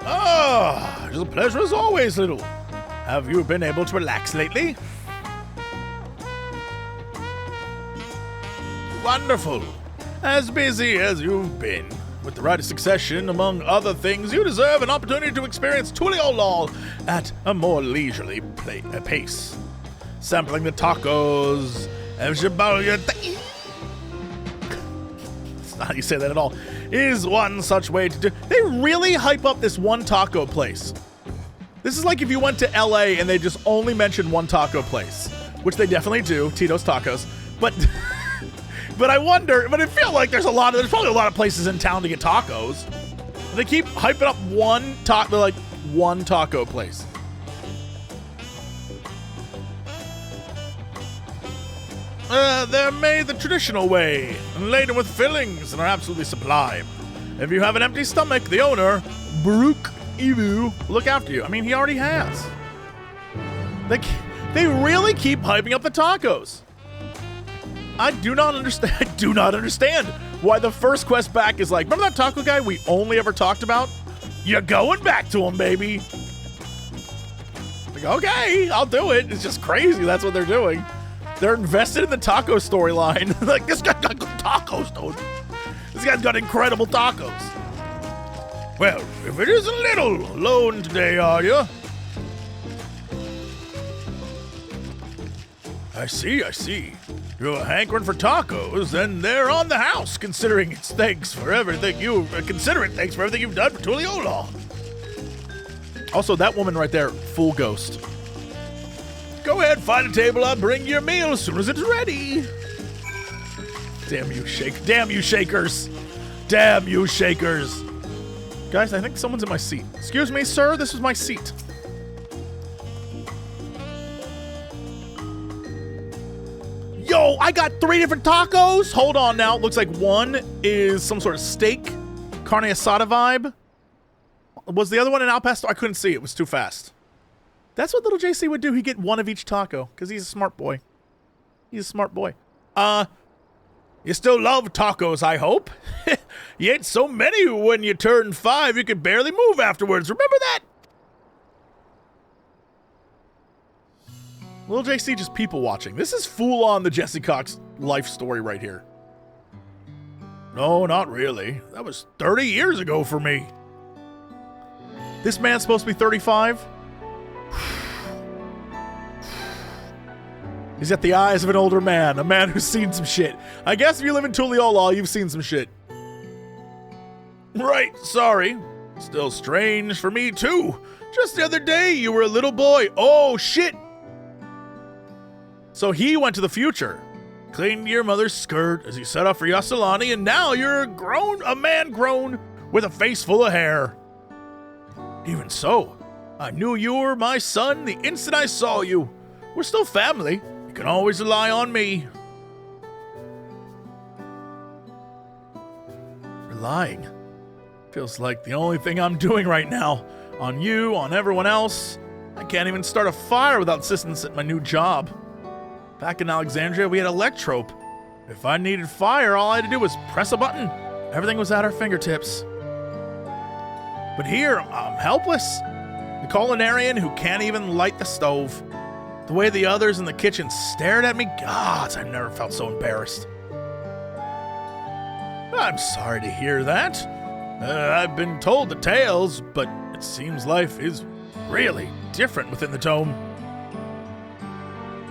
Ah, it's a pleasure as always, Little. Have you been able to relax lately? Wonderful. As busy as you've been. With the right of succession, among other things, you deserve an opportunity to experience Tural at a more leisurely pace. Sampling the tacos. That's not how you say that at all. Is one such way to do. They really hype up this one taco place. This is like if you went to LA and they just only mentioned one taco place, which they definitely do, Tito's Tacos. But but I wonder, but I feel like there's probably a lot of places in town to get tacos. They keep hyping up one taco place. They're made the traditional way, and laden with fillings, and are absolutely sublime. If you have an empty stomach, the owner, Baruch Ivu, will look after you. I mean, he already has. They really keep hyping up the tacos. I do not understand why the first quest back is like, remember that taco guy we only ever talked about? You're going back to him, baby. Like, okay, I'll do it. It's just crazy. That's what they're doing. They're invested in the taco storyline. Like, this guy's got good tacos, dude. This guy's got incredible tacos. Well, if it isn't Little, alone today, are you? I see. You're hankering for tacos, then they're on the house, considering thanks for everything you've done for Tural. Also, that woman right there, full ghost. Go ahead, find a table, I'll bring your meal as soon as it's ready. Damn you shakers. Damn you shakers. Guys, I think someone's in my seat. Excuse me, sir, this is my seat. Yo, I got 3 different tacos. Hold on now. Looks like one is some sort of steak, carne asada vibe. Was the other one an al pastor? I couldn't see. It was too fast. That's what little JC would do. He'd get one of each taco because he's a smart boy. You still love tacos, I hope. You ate so many when you turned 5 you could barely move afterwards. Remember that? Little JC just people watching. This is full on the Jesse Cox life story right here. No, not really. That was 30 years ago for me. This man's supposed to be 35? He's got the eyes of an older man, a man who's seen some shit. I guess if you live in Tural, you've seen some shit. Right, sorry. Still strange for me, too. Just the other day, you were a little boy. Oh, shit. So he went to the future, cleaned your mother's skirt as you set off for Yasalani, and now you're a man grown with a face full of hair. Even so, I knew you were my son the instant I saw you. We're still family. You can always rely on me. Relying. Feels like the only thing I'm doing right now. On you, on everyone else. I can't even start a fire without assistance at my new job. Back in Alexandria, we had Electrope. If I needed fire, all I had to do was press a button. Everything was at our fingertips. But here, I'm helpless. The culinarian who can't even light the stove. The way the others in the kitchen stared at me, God, I've never felt so embarrassed. I'm sorry to hear that. I've been told the tales, but it seems life is really different within the dome.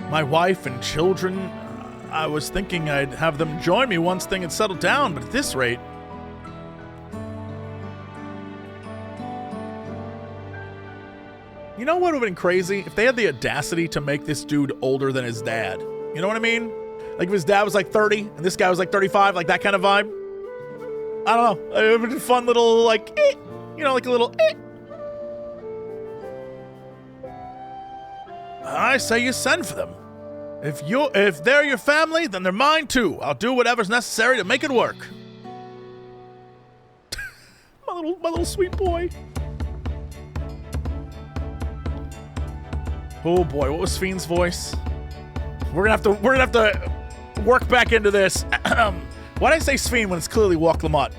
My wife and children, I was thinking I'd have them join me once things had settled down, but at this rate... You know what would have been crazy? If they had the audacity to make this dude older than his dad. You know what I mean? Like if his dad was like 30 and this guy was like 35, like that kind of vibe. I don't know. It would be a fun little like, like a little I say you send for them. If they're your family, then they're mine too. I'll do whatever's necessary to make it work. my little sweet boy. Oh boy, what was Fiend's voice? We're gonna have to work back into this. Why'd I say Sphene when it's clearly Walk Lamont?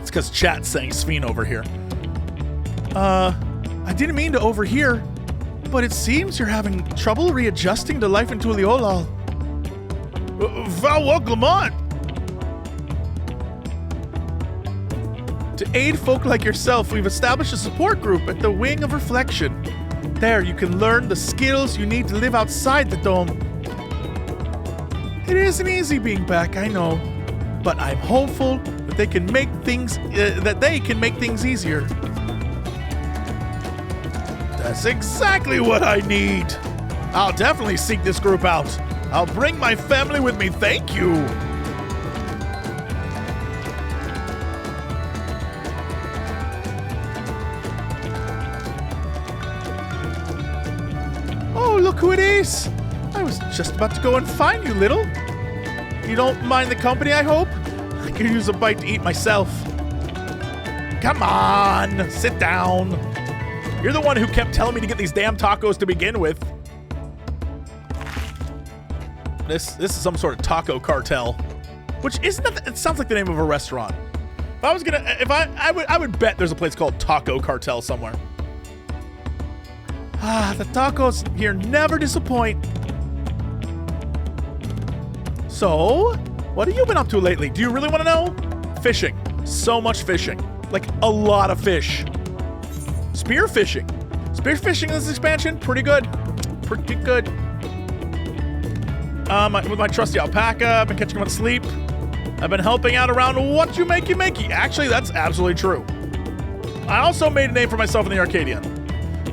It's because chat's saying Sphene over here. I didn't mean to overhear, but it seems you're having trouble readjusting to life in Tural. Walk Lamont! To aid folk like yourself, we've established a support group at the Wing of Reflection. There, you can learn the skills you need to live outside the dome. It isn't easy being back, I know, but I'm hopeful that they can make things easier. That's exactly what I need. I'll definitely seek this group out. I'll bring my family with me. Thank you. Oh, look who it is. I was just about to go and find you, little. You don't mind the company, I hope? I could use a bite to eat myself. Come on, sit down. You're the one who kept telling me to get these damn tacos to begin with. This is some sort of taco cartel, which isn't that, it sounds like the name of a restaurant. If I was gonna, I would bet there's a place called Taco Cartel somewhere. Ah, the tacos here never disappoint. So, what have you been up to lately? Do you really want to know? Fishing. So much fishing. Like, a lot of fish. Spearfishing. Spearfishing in this expansion, pretty good. Pretty good. With my trusty alpaca, I've been catching him on sleep. I've been helping out around what you makey. Actually, that's absolutely true. I also made a name for myself in the Arcadian.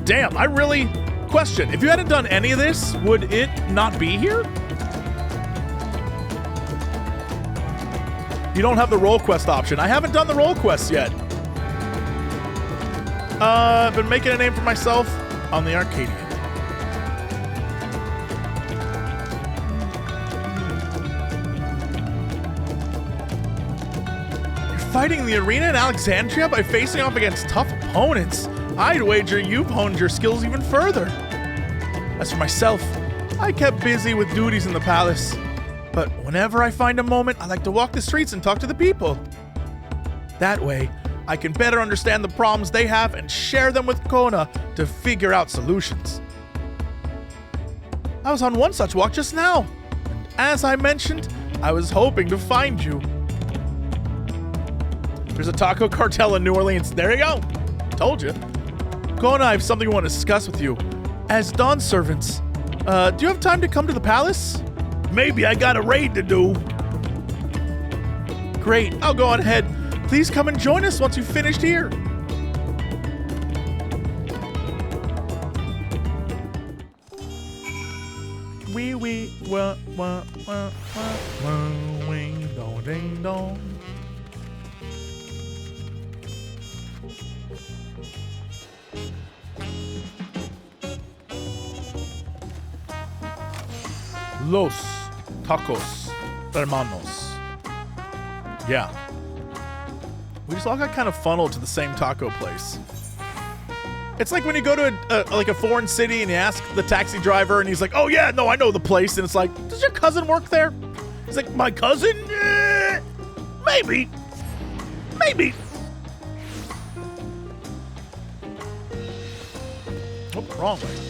Damn, I really question. If you hadn't done any of this, would it not be here? You don't have the role quest option. I haven't done the role quests yet. I've been making a name for myself on the Arcadian. You're fighting the arena in Alexandria by facing off against tough opponents. I'd wager you've honed your skills even further. As for myself, I kept busy with duties in the palace. But whenever I find a moment, I like to walk the streets and talk to the people. That way, I can better understand the problems they have and share them with Kona to figure out solutions. I was on one such walk just now, and as I mentioned, I was hoping to find you. There's a taco cartel in New Orleans. There you go. Told you. Kona, I have something I want to discuss with you. As Dawn servants, do you have time to come to the palace? Maybe I got a raid to do. Great, I'll go on ahead. Please come and join us once you've finished here. Wee wah wah wah wah wah wing dong ding dong. Los tacos hermanos. Yeah. We just all got kind of funneled to the same taco place. It's like when you go to a foreign city and you ask the taxi driver and he's like, oh yeah, no, I know the place. And it's like, does your cousin work there? He's like, my cousin? Maybe. Oh, wrong way.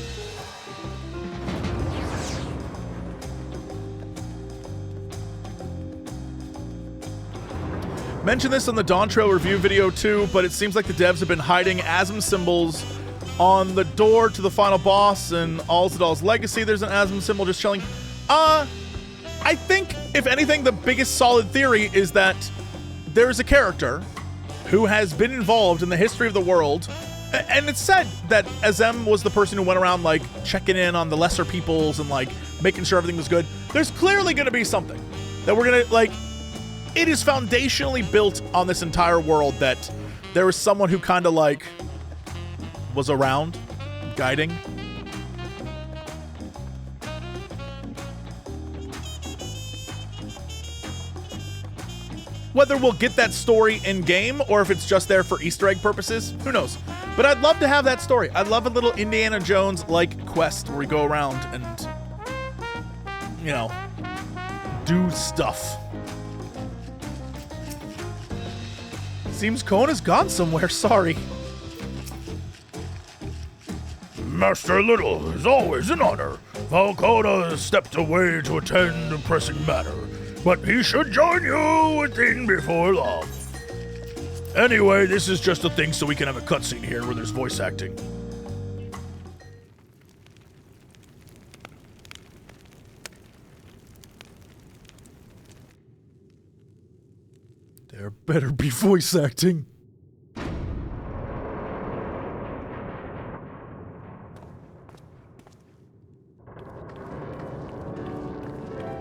Mentioned this on the Dawntrail review video too, but it seems like the devs have been hiding ASM symbols on the door to the final boss and Alzadal's Legacy. There's an ASM symbol just chilling. I think, if anything, the biggest solid theory is that there's a character who has been involved in the history of the world, and it's said that Azem was the person who went around, like, checking in on the lesser peoples and, like, making sure everything was good. There's clearly going to be something that we're going to, like, it is foundationally built on this entire world that there was someone who kind of, like, was around, guiding. Whether we'll get that story in-game or if it's just there for Easter egg purposes, who knows? But I'd love to have that story. I'd love a little Indiana Jones-like quest where we go around and, you know, do stuff. Seems Kona's gone somewhere, sorry. Master Little, is always an honor. Falcona stepped away to attend a pressing matter, but he should join you within before long. Anyway, this is just a thing so we can have a cutscene here where there's voice acting. There better be voice acting.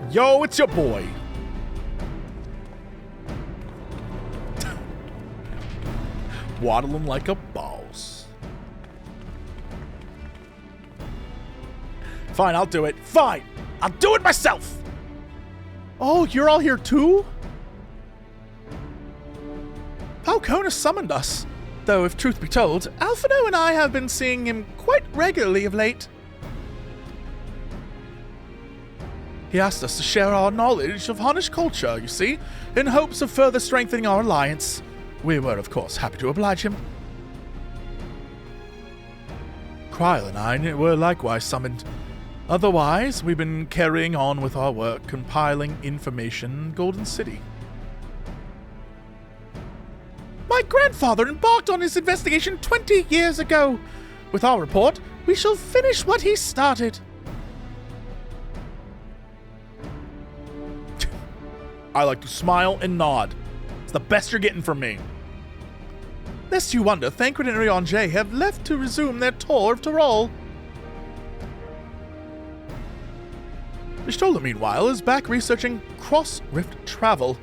Yo, it's your boy. Waddling like a boss. Fine, I'll do it. Fine, I'll do it myself. Oh, you're all here too? Falcona summoned us. Though, if truth be told, Alphino and I have been seeing him quite regularly of late. He asked us to share our knowledge of Hunnish culture, you see, in hopes of further strengthening our alliance. We were, of course, happy to oblige him. Cryle and I were likewise summoned. Otherwise, we've been carrying on with our work, compiling information in Golden City. My grandfather embarked on his investigation 20 years ago. With our report, we shall finish what he started. I like to smile and nod. It's the best you're getting from me. Lest you wonder, Thancred and Rios have left to resume their tour of Tural. Mistola, meanwhile, is back researching cross-rift travel.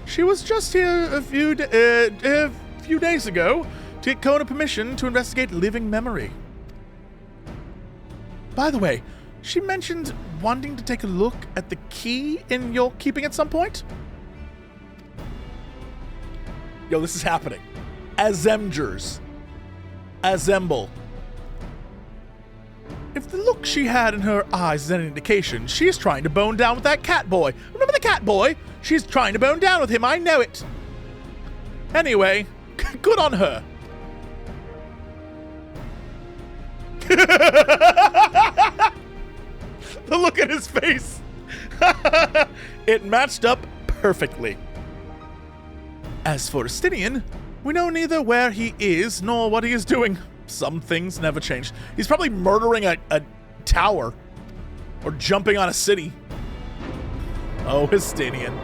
She was just here a few days ago to get Kona permission to investigate living memory. By the way, she mentioned wanting to take a look at the key in your keeping at some point. Yo, this is happening. Azemgers. Assemble. If the look she had in her eyes is any indication, she's trying to bone down with that cat boy. Remember the cat boy? She's trying to bone down with him, I know it. Anyway, good on her. The look at his face. It matched up perfectly. As for Estinian, we know neither where he is nor what he is doing. Some things never change. He's probably murdering a tower or jumping on a city. Oh, Estinian.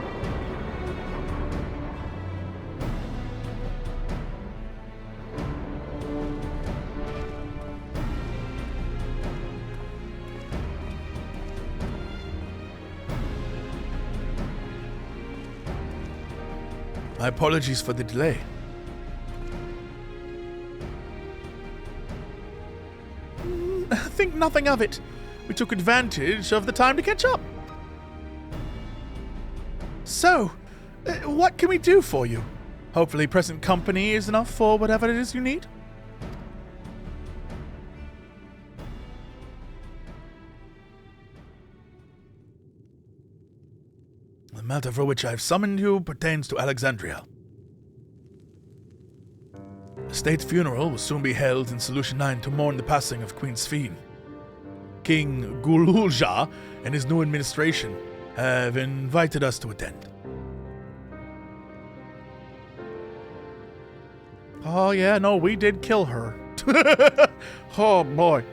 My apologies for the delay. Think nothing of it. We took advantage of the time to catch up. So, what can we do for you? Hopefully present company is enough for whatever it is you need. The matter for which I have summoned you pertains to Alexandria. A state funeral will soon be held in Solution 9 to mourn the passing of Queen Sphene. King Gululja and his new administration have invited us to attend. Oh yeah, no, we did kill her. Oh boy.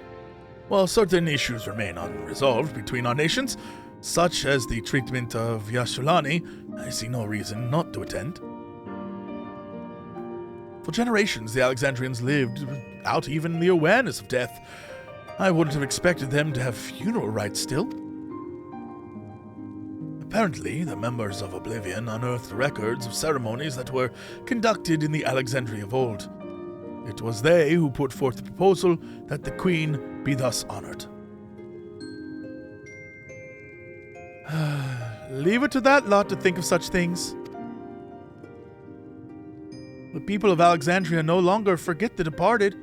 While certain issues remain unresolved between our nations, such as the treatment of Yashulani, I see no reason not to attend. For generations, the Alexandrians lived without even the awareness of death. I wouldn't have expected them to have funeral rites still. Apparently, the members of Oblivion unearthed records of ceremonies that were conducted in the Alexandria of old. It was they who put forth the proposal that the Queen be thus honored. Leave it to that lot to think of such things. The people of Alexandria no longer forget the departed.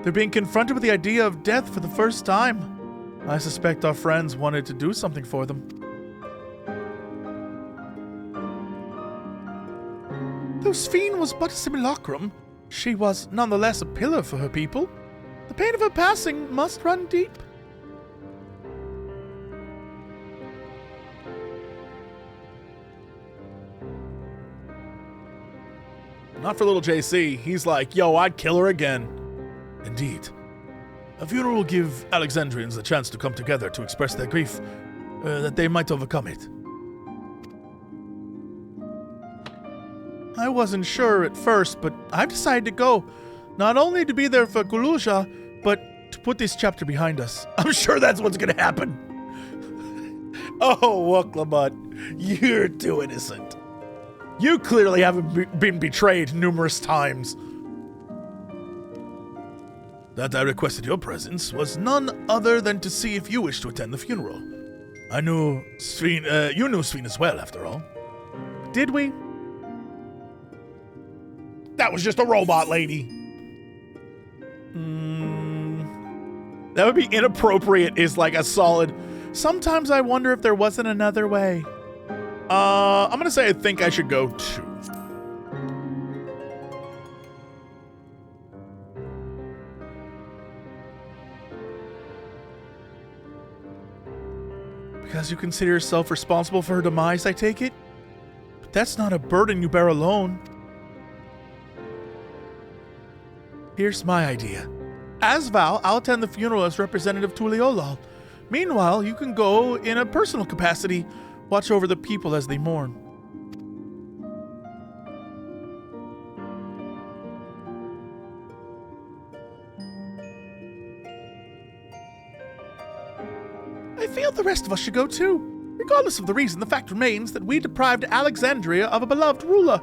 They're being confronted with the idea of death for the first time. I suspect our friends wanted to do something for them. Though Sphene was but a simulacrum, she was nonetheless a pillar for her people. The pain of her passing must run deep. Not for little JC. He's like, yo, I'd kill her again. Indeed. A funeral will give Alexandrians a chance to come together to express their grief, that they might overcome it. I wasn't sure at first, but I've decided to go. Not only to be there for Guluja, but to put this chapter behind us. I'm sure that's what's going to happen. Oh, Wuklamut, you're too innocent. You clearly haven't been betrayed numerous times. That I requested your presence was none other than to see if you wished to attend the funeral. I knew Sphene, you knew Sphene as well, after all. Did we? That was just a robot lady. That would be inappropriate is like a solid. Sometimes I wonder if there wasn't another way. I'm going to say I think I should go too. Because you consider yourself responsible for her demise, I take it? But that's not a burden you bear alone. Here's my idea. As Val, I'll attend the funeral as representative to Tuliolal. Meanwhile, you can go in a personal capacity, watch over the people as they mourn. I feel the rest of us should go too. Regardless of the reason, the fact remains that we deprived Alexandria of a beloved ruler.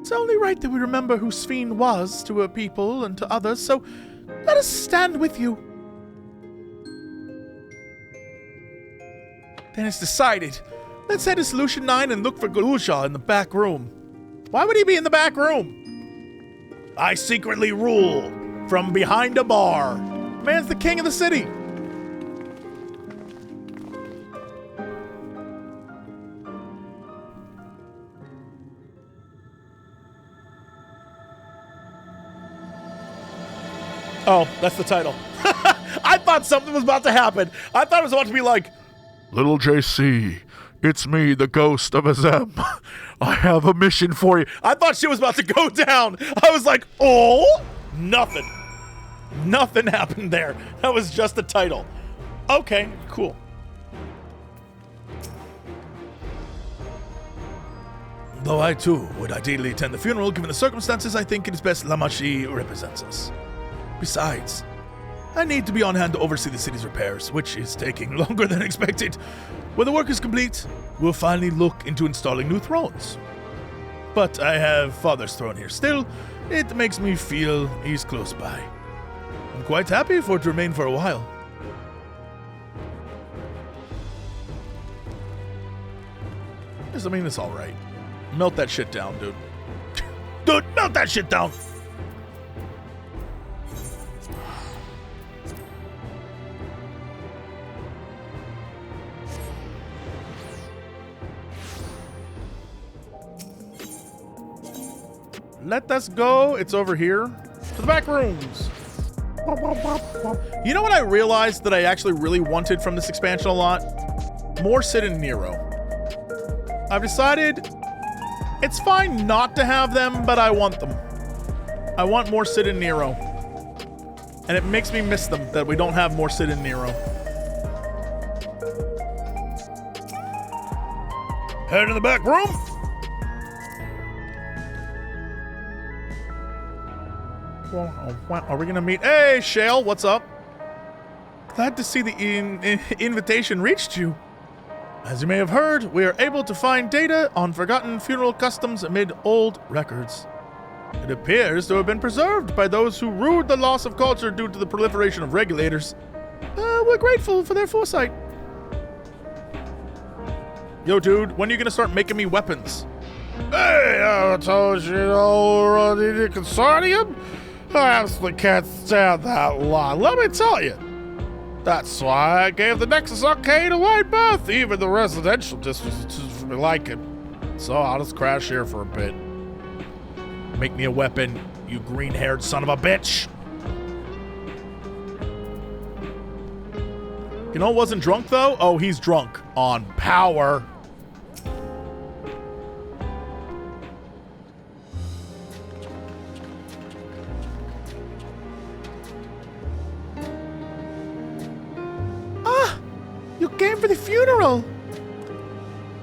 It's only right that we remember who Sphene was to her people and to others, so let us stand with you. Then it's decided. Let's head to Solution 9 and look for Galusha in the back room. Why would he be in the back room? I secretly rule from behind a bar. Man's the king of the city. Oh, that's the title. I thought something was about to happen. I thought it was about to be like, Little JC, it's me, the ghost of Azem. I have a mission for you. I thought shit was about to go down. I was like, oh, nothing. Nothing happened there. That was just the title. Okay, cool. Though I too would ideally attend the funeral, given the circumstances, I think it is best Lamashi represents us. Besides, I need to be on hand to oversee the city's repairs, which is taking longer than expected. When the work is complete, we'll finally look into installing new thrones. But I have Father's throne here still. It makes me feel he's close by. I'm quite happy for it to remain for a while. Yes, I mean, it's alright. Melt that shit down, dude. Dude, melt that shit down! Let us go. It's over here. To the back rooms. You know what I realized that I actually really wanted from this expansion a lot? More Sid and Nero. I've decided it's fine not to have them, but I want them. I want more Sid and Nero. And it makes me miss them that we don't have more Sid and Nero. Head in the back room. Are we gonna meet? Hey, Shale, what's up? Glad to see the invitation reached you. As you may have heard, we are able to find data on forgotten funeral customs amid old records. It appears to have been preserved by those who rued the loss of culture due to the proliferation of regulators. We're grateful for their foresight. Yo, dude, when are you gonna start making me weapons? Hey, I told you to need a consortium? I absolutely can't stand that lie. Let me tell you. That's why I gave the Nexus Arcade a wide berth. Even the residential districts for me like it. So I'll just crash here for a bit. Make me a weapon, you green-haired son of a bitch. You know what wasn't drunk, though? Oh, he's drunk on power. Ah! You came for the funeral!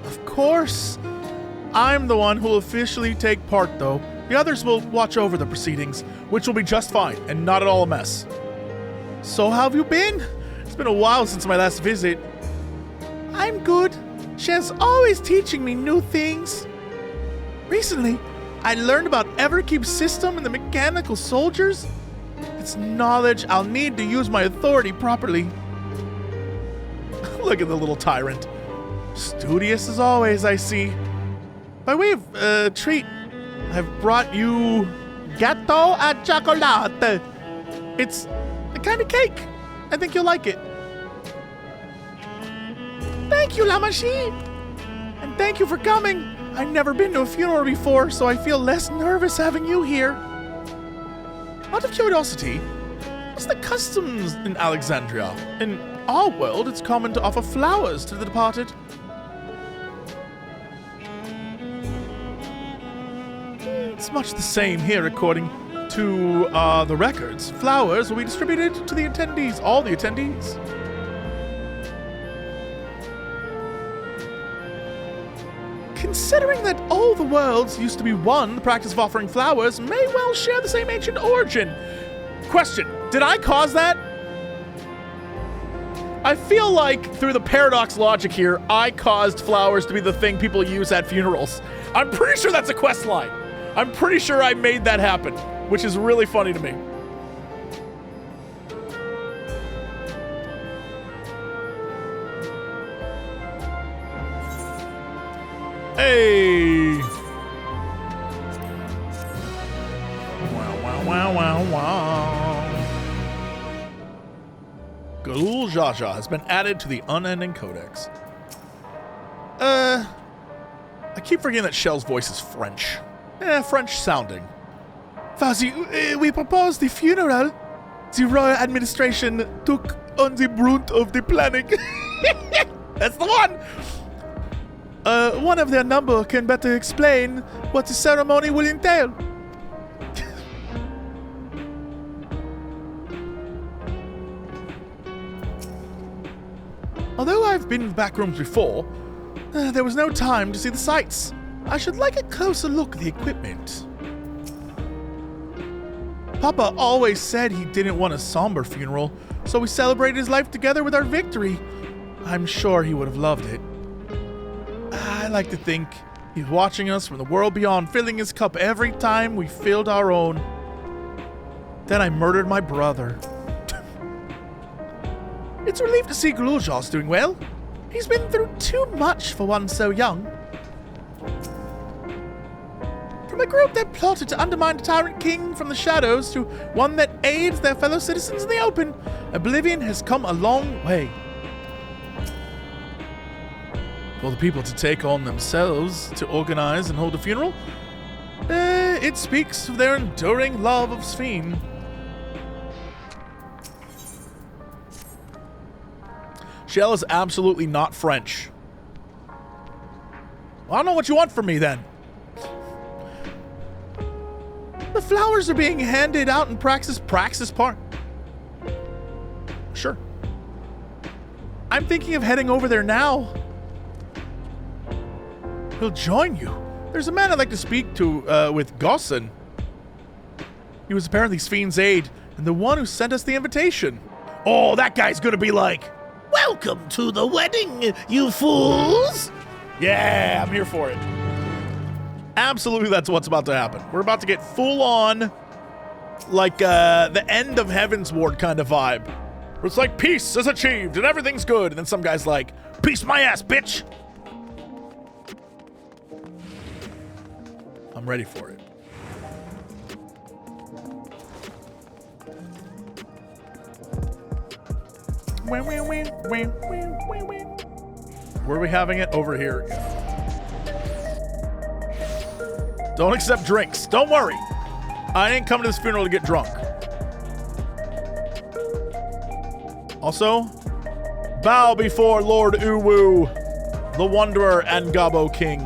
Of course. I'm the one who will officially take part, though. The others will watch over the proceedings, which will be just fine and not at all a mess. So how have you been? It's been a while since my last visit. I'm good. Shan's always teaching me new things. Recently, I learned about Everkeep's system and the mechanical soldiers. It's knowledge I'll need to use my authority properly. Look at the little tyrant. Studious as always, I see. By way of treat, I've brought you gâteau à chocolat. It's a kind of cake. I think you'll like it. Thank you, La Machine. And thank you for coming. I've never been to a funeral before, so I feel less nervous having you here. Out of curiosity, what's the customs in Alexandria? In our world, it's common to offer flowers to the departed. It's much the same here, according to the records. Flowers will be distributed to the attendees, all the attendees. Considering that all the worlds used to be one, the practice of offering flowers may well share the same ancient origin. Question, did I cause that? I feel like, through the paradox logic here, I caused flowers to be the thing people use at funerals. I'm pretty sure that's a quest line. I'm pretty sure I made that happen, which is really funny to me. Hey! Wow, wow, wow, wow, wow. Galul Jaja has been added to the Unending Codex. I keep forgetting that Shell's voice is French. French sounding. Fazi, we proposed the funeral. The royal administration took on the brunt of the planning. That's the one! One of their number can better explain what the ceremony will entail. Although I've been in the back rooms before, there was no time to see the sights. I should like a closer look at the equipment. Papa always said he didn't want a somber funeral, so we celebrated his life together with our victory. I'm sure he would have loved it. I like to think he's watching us from the world beyond, filling his cup every time we filled our own. Then I murdered my brother. It's a relief to see Gluljal's doing well. He's been through too much for one so young. From a group that plotted to undermine the tyrant king from the shadows to one that aids their fellow citizens in the open, Oblivion has come a long way. For the people to take on themselves to organize and hold a funeral, it speaks of their enduring love of Sphene. Shell is absolutely not French. Well, I don't know what you want from me then. The flowers are being handed out in Praxis Park. Sure. I'm thinking of heading over there now. He'll join you. There's a man I'd like to speak to with Gosson. He was apparently Sphene's aide and the one who sent us the invitation. Oh, that guy's gonna be like, "Welcome to the wedding, you fools!" Yeah, I'm here for it. Absolutely, that's what's about to happen. We're about to get full on, like, the end of Heaven's Ward kind of vibe. Where it's like, peace is achieved and everything's good. And then some guy's like, peace my ass, bitch. ready for it. Where are we having it? Over here. Don't accept drinks. Don't worry. I ain't coming to this funeral to get drunk. Also, bow before Lord Uwu, the Wanderer and Gabo King.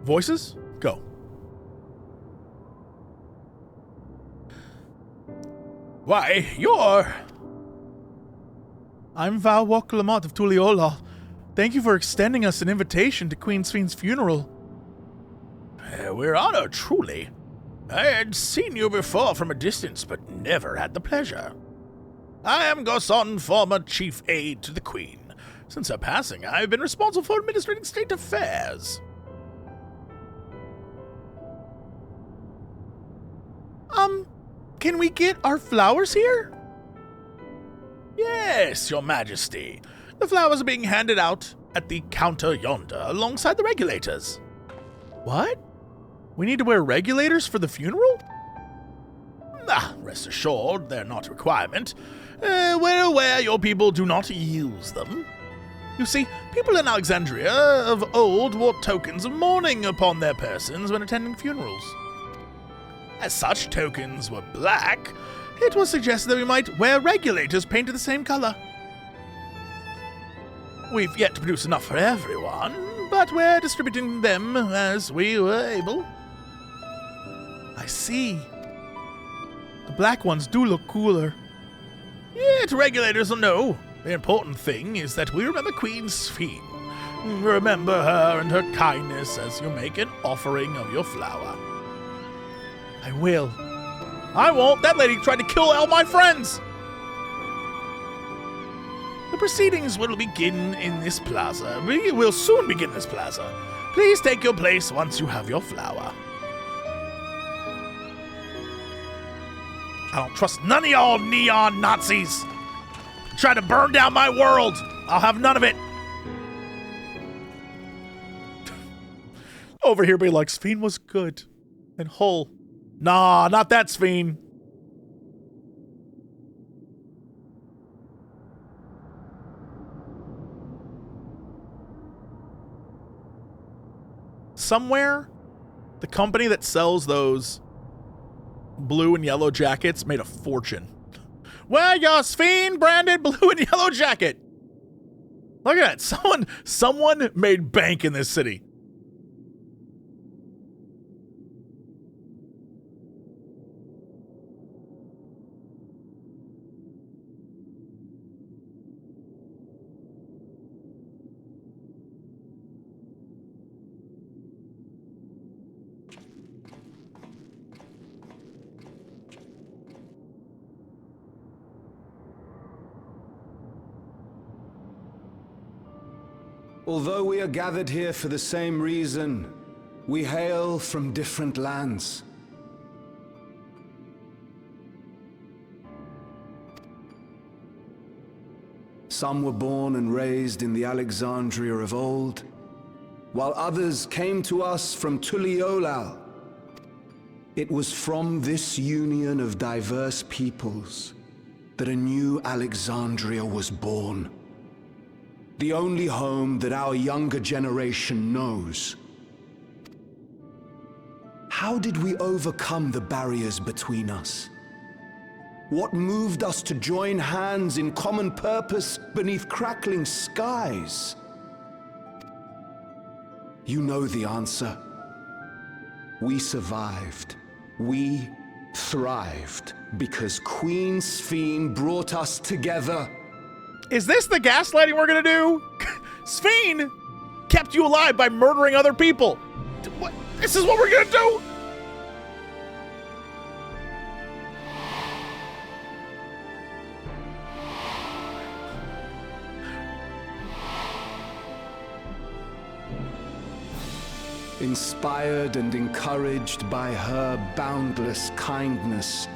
Voices? Go. Why, you're... I'm Val Lamont of Tuliola. Thank you for extending us an invitation to Queen Sphne's funeral. We're honored, truly. I had seen you before from a distance, but never had the pleasure. I am Goson, former chief aide to the Queen. Since her passing, I've been responsible for administrating state affairs. Can we get our flowers here? Yes, Your Majesty. The flowers are being handed out at the counter yonder, alongside the regulators. What? We need to wear regulators for the funeral? Rest assured, they're not a requirement. We're aware your people do not use them. You see, people in Alexandria of old wore tokens of mourning upon their persons when attending funerals. As such tokens were black, it was suggested that we might wear regulators painted the same color. We've yet to produce enough for everyone, but we're distributing them as we were able. I see. The black ones do look cooler. Yet regulators will know. The important thing is that we remember Queen Sphne. Remember her and her kindness as you make an offering of your flower. I will. I won't. That lady tried to kill all my friends. The proceedings will begin in this plaza. We will soon begin in this plaza. Please take your place once you have your flower. I don't trust none of y'all neon Nazis. Try to burn down my world. I'll have none of it. Over here, be like, Sphne was good and whole. Nah, not that Sphne. Somewhere, the company that sells those blue and yellow jackets made a fortune. Wear your Sphne branded blue and yellow jacket. Look at that. Someone made bank in this city. Although we are gathered here for the same reason, we hail from different lands. Some were born and raised in the Alexandria of old, while others came to us from Tuliolal. It was from this union of diverse peoples that a new Alexandria was born. The only home that our younger generation knows. How did we overcome the barriers between us? What moved us to join hands in common purpose beneath crackling skies? You know the answer. We survived. We thrived because Queen Sphne brought us together. Is this the gaslighting we're gonna do? Sphne kept you alive by murdering other people. What? This is what we're gonna do? Inspired and encouraged by her boundless kindness,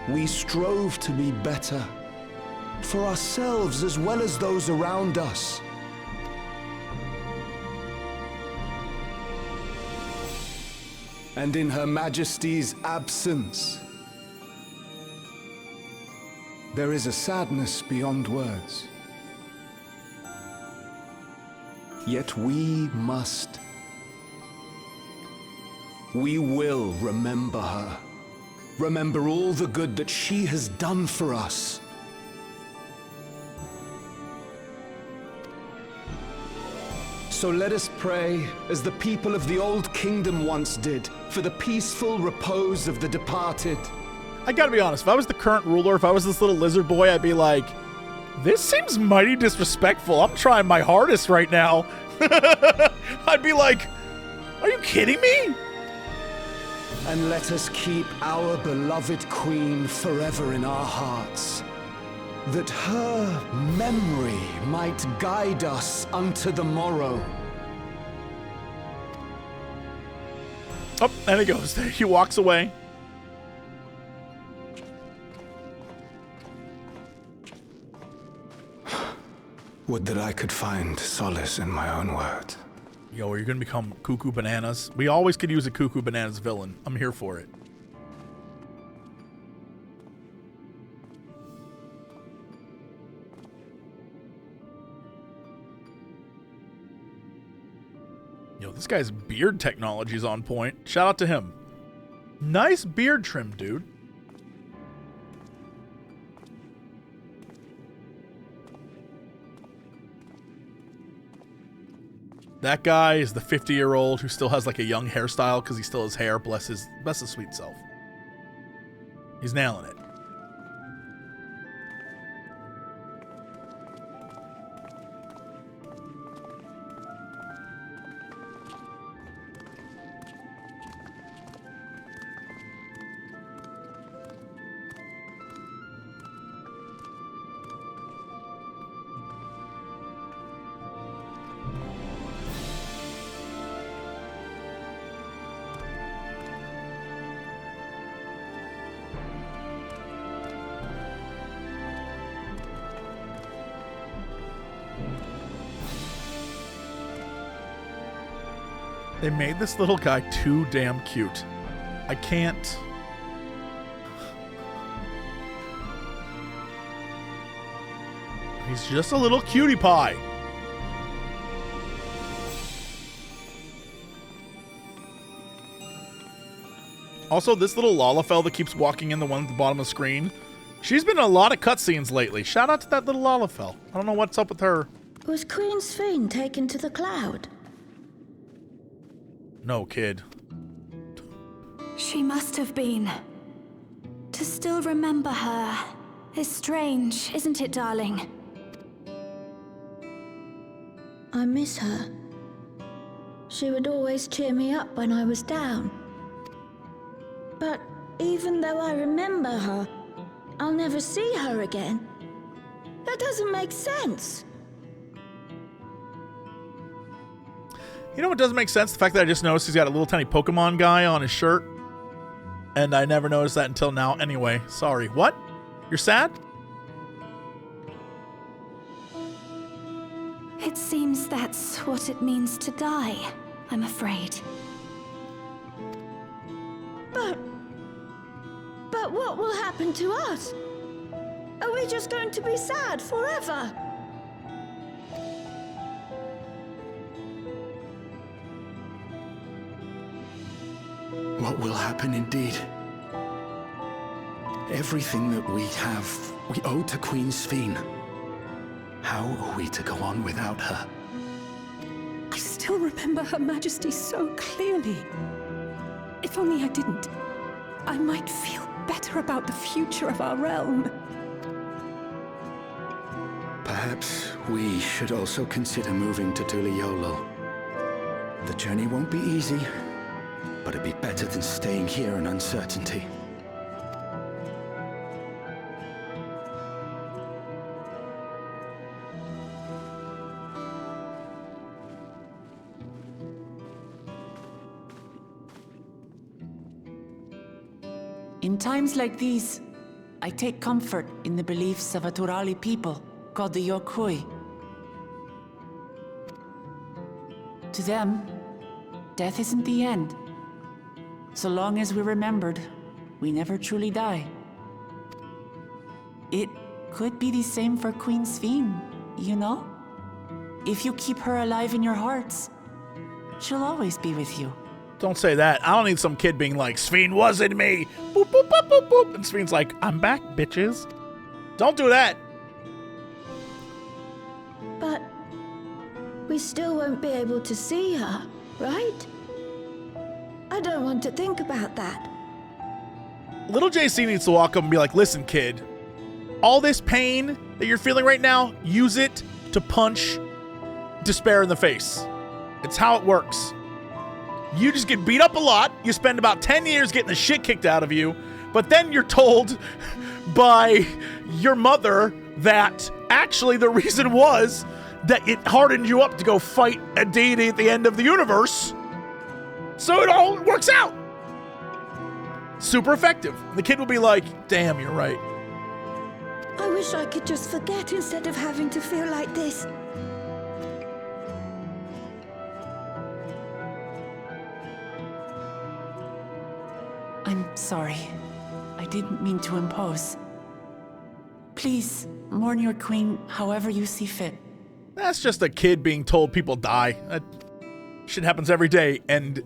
we strove to be better. for ourselves as well as those around us. And in Her Majesty's absence, there is a sadness beyond words. Yet we will remember her. Remember all the good that she has done for us. So let us pray, as the people of the Old Kingdom once did, for the peaceful repose of the departed. I gotta be honest, if I was the current ruler, if I was this little lizard boy, I'd be like, this seems mighty disrespectful. I'm trying my hardest right now. I'd be like, are you kidding me? And let us keep our beloved queen forever in our hearts, that her memory might guide us unto the morrow. Oh, and he goes. He walks away. Would that I could find solace in my own words. Yo, are you gonna become Cuckoo Bananas? We always could use a Cuckoo Bananas villain. I'm here for it. Yo, this guy's beard technology is on point. Shout out to him. Nice beard trim, dude. That guy is the 50-year-old who still has like a young hairstyle because he still has hair. Bless his sweet self. He's nailing it. They made this little guy too damn cute. I can't. He's just a little cutie pie. Also, this little Lalafell that keeps walking in, the one at the bottom of the screen, she's been in a lot of cutscenes lately. Shout out to that little Lalafell. I don't know what's up with her. Was Queen Sphene taken to the cloud? No, kid. She must have been. To still remember her is strange, isn't it, darling? I miss her. She would always cheer me up when I was down. But even though I remember her, I'll never see her again. That doesn't make sense. You know what doesn't make sense? The fact that I just noticed he's got a little tiny Pokemon guy on his shirt. And I never noticed that until now. Anyway, sorry. What? You're sad? It seems that's what it means to die, I'm afraid. But what will happen to us? Are we just going to be sad forever? What will happen indeed? Everything that we have, we owe to Queen Sphene. How are we to go on without her? I still remember Her Majesty so clearly. If only I didn't, I might feel better about the future of our realm. Perhaps we should also consider moving to Tural. The journey won't be easy, but it'd be better than staying here in uncertainty. In times like these, I take comfort in the beliefs of a Turali people called the Yokui. To them, death isn't the end. So long as we're remembered, we never truly die. It could be the same for Queen Sphene, you know? If you keep her alive in your hearts, she'll always be with you. Don't say that. I don't need some kid being like, Sphene wasn't me. Boop, boop, boop, boop, boop. And Sphene's like, I'm back, bitches. Don't do that. But we still won't be able to see her, right? I don't want to think about that. Little JC needs to walk up and be like, listen, kid, all this pain that you're feeling right now, use it to punch despair in the face. It's how it works. You just get beat up a lot. You spend about 10 years getting the shit kicked out of you, but then you're told by your mother that actually the reason was that it hardened you up to go fight a deity at the end of the universe. So it all works out. Super effective. The kid will be like, damn, you're right. I wish I could just forget instead of having to feel like this. I'm sorry. I didn't mean to impose. Please, mourn your queen however you see fit. That's just a kid being told people die. That shit happens every day and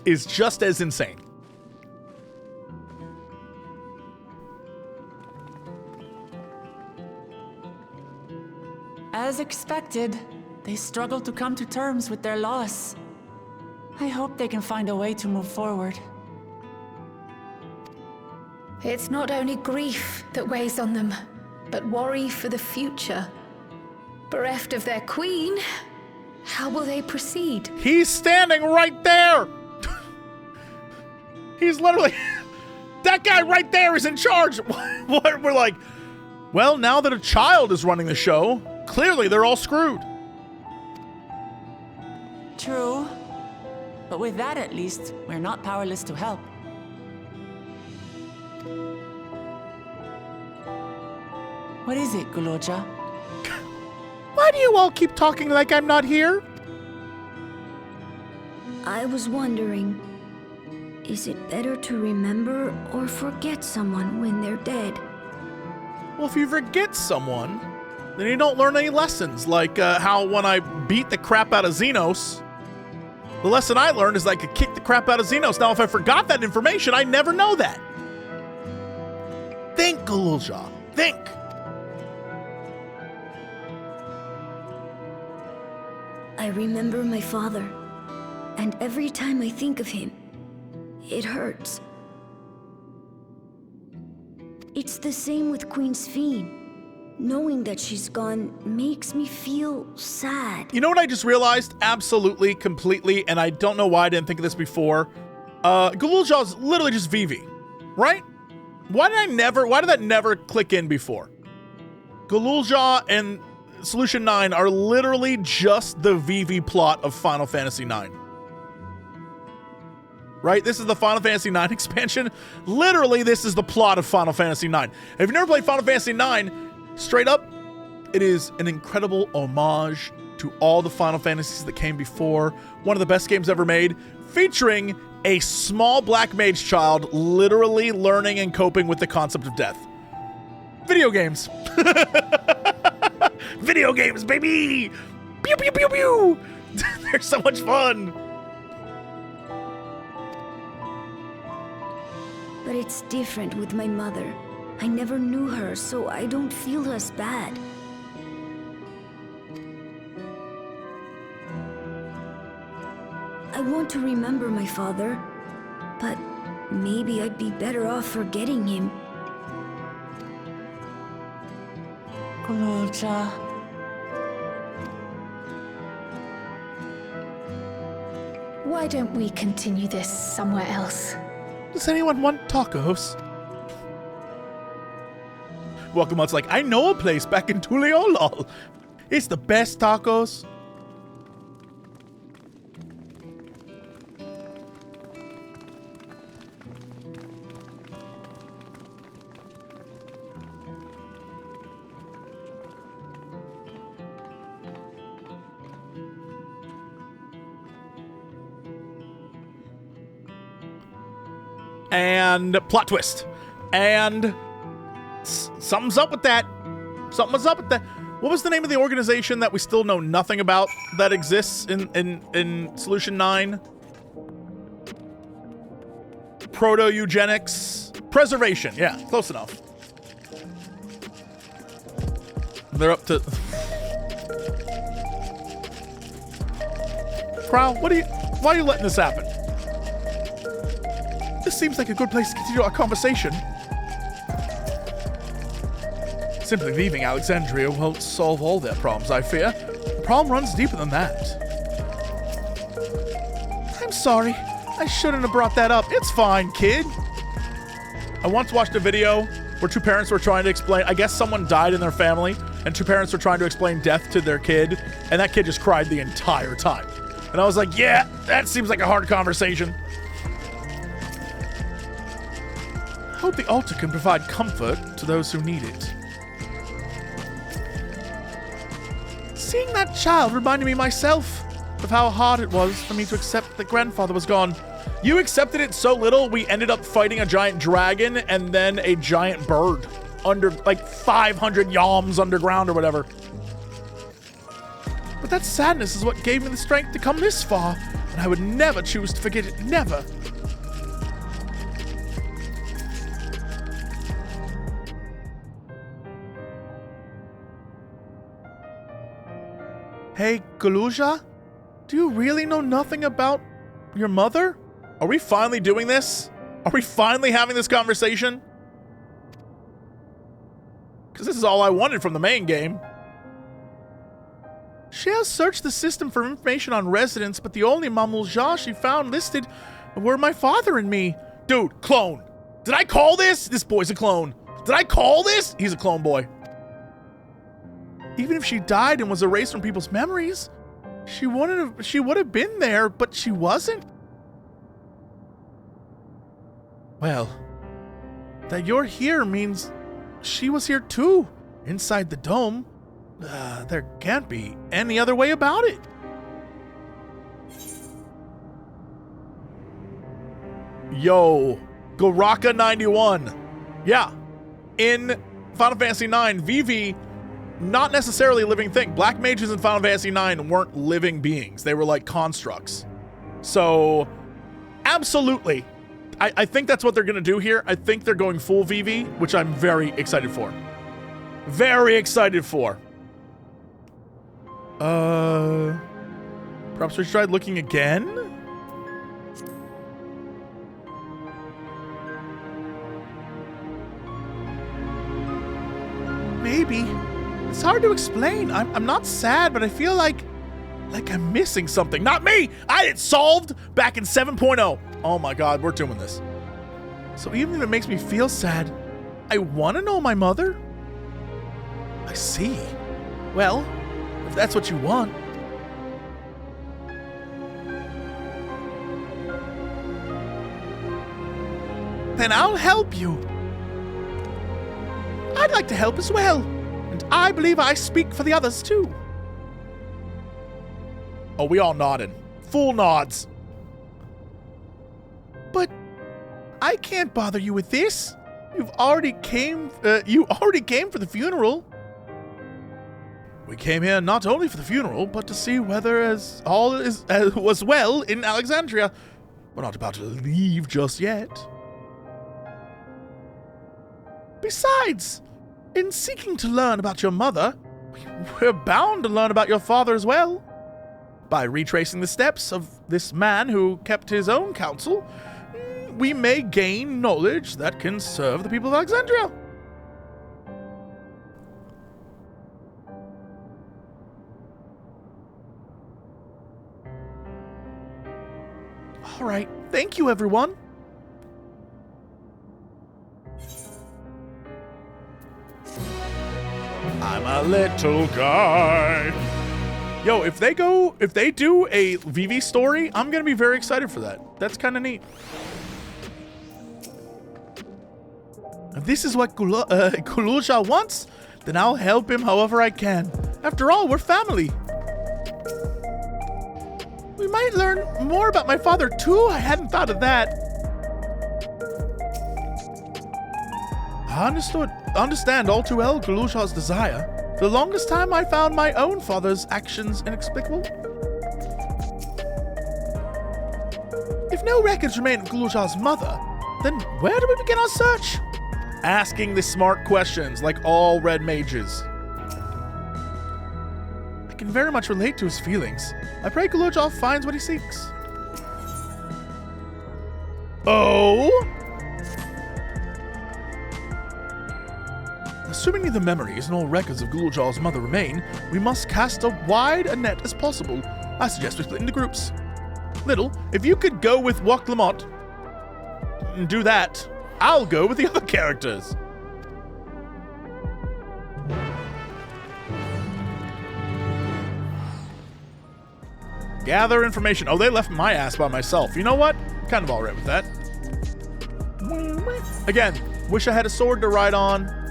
is just as insane. As expected, they struggle to come to terms with their loss. I hope they can find a way to move forward. It's not only grief that weighs on them, but worry for the future. Bereft of their queen, how will they proceed? He's standing right there. He's literally... That guy right there is in charge. We're like, well, now that a child is running the show, clearly they're all screwed. True. But with that at least, we're not powerless to help. What is it, Guloja? Why do you all keep talking like I'm not here? I was wondering, is it better to remember or forget someone when they're dead? Well, if you forget someone, then you don't learn any lessons. Like how when I beat the crap out of Xenos, the lesson I learned is I could kick the crap out of Xenos. Now, if I forgot that information, I'd never know that. Think, Galulja. Think. I remember my father, and every time I think of him, it hurts. It's the same with Queen Sphene. Knowing that she's gone makes me feel sad. You know what I just realized? Absolutely, completely, and I don't know why I didn't think of this before. Galulja is literally just Vivi, right? Why did that never click in before? Galulja and Solution 9 are literally just the Vivi plot of Final Fantasy IX. Right? This is the Final Fantasy IX expansion. Literally, this is the plot of Final Fantasy IX. If you've never played Final Fantasy IX, straight up, it is an incredible homage to all the Final Fantasies that came before. One of the best games ever made, featuring a small black mage child literally learning and coping with the concept of death. Video games. Video games, baby! Pew, pew, pew, pew! They're so much fun! But it's different with my mother. I never knew her, so I don't feel as bad. I want to remember my father, but maybe I'd be better off forgetting him. Guloja. Why don't we continue this somewhere else? Does anyone want tacos? Welcomeout's like, I know a place back in Tural. It's the best tacos. And plot twist. And something's up with that. Something was up with that. What was the name of the organization that we still know nothing about that exists in Solution 9? Proto-eugenics. Preservation. Yeah, close enough. They're up to... Crow, why are you letting this happen? This seems like a good place to continue our conversation. Simply leaving Alexandria won't solve all their problems, I fear. The problem runs deeper than that. I'm sorry. I shouldn't have brought that up. It's fine, kid. I once watched a video where two parents were trying to explain, I guess someone died in their family, and two parents were trying to explain death to their kid, and that kid just cried the entire time. And I was like, yeah, that seems like a hard conversation. I hope the altar can provide comfort to those who need it. Seeing that child reminded me myself of how hard it was for me to accept that grandfather was gone. You accepted it so little, we ended up fighting a giant dragon and then a giant bird under like 500 yalms underground or whatever. But that sadness is what gave me the strength to come this far, and I would never choose to forget it, never. Hey, Galuja, do you really know nothing about your mother? Are we finally doing this? Are we finally having this conversation? Because this is all I wanted from the main game. She has searched the system for information on residents, but the only Mamulja she found listed were my father and me. Dude, clone. Did I call this? This boy's a clone. Did I call this? He's a clone boy. Even if she died and was erased from people's memories, she would have been there, but she wasn't. Well, that you're here means she was here too, inside the dome. There can't be any other way about it. Yo, Goraka 91. Yeah, in Final Fantasy IX, Vivi, not necessarily a living thing. Black mages in Final Fantasy IX weren't living beings. They were like constructs. So, absolutely. I think that's what they're going to do here. I think they're going full Vivi, which I'm very excited for. Very excited for. Perhaps we should try looking again? Maybe. It's hard to explain. I'm not sad, but I feel like I'm missing something. Not me! I had it solved back in 7.0. Oh my god, we're doing this. So even if it makes me feel sad, I want to know my mother. I see. Well, if that's what you want. Then I'll help you. I'd like to help as well. And I believe I speak for the others too. Oh, we all nodded. Full nods. But I can't bother you with this. You already came for the funeral. We came here not only for the funeral, but to see whether all was well in Alexandria. We're not about to leave just yet. Besides, in seeking to learn about your mother, we're bound to learn about your father as well. By retracing the steps of this man who kept his own counsel, we may gain knowledge that can serve the people of Alexandria. All right, thank you, everyone. I'm a little guy. Yo, if they do a Vivi story, I'm gonna be very excited for that. That's kind of neat. If this is what Galuja wants, then I'll help him however I can. After all, we're family. We might learn more about my father too. I hadn't thought of that. I understand all too well Guluzhar's desire. For the longest time, I found my own father's actions inexplicable. If no records remain of Guluzhar's mother, then where do we begin our search? Asking the smart questions, like all red mages. I can very much relate to his feelings. I pray Guluzhar finds what he seeks. Oh? Assuming neither memories nor records of Guluzhar's mother remain, we must cast as wide a net as possible. I suggest we split into groups. Little, if you could go with Waklamot and do that, I'll go with the other characters. Gather information. Oh, they left my ass by myself. You know what? Kind of alright with that. Again, wish I had a sword to ride on.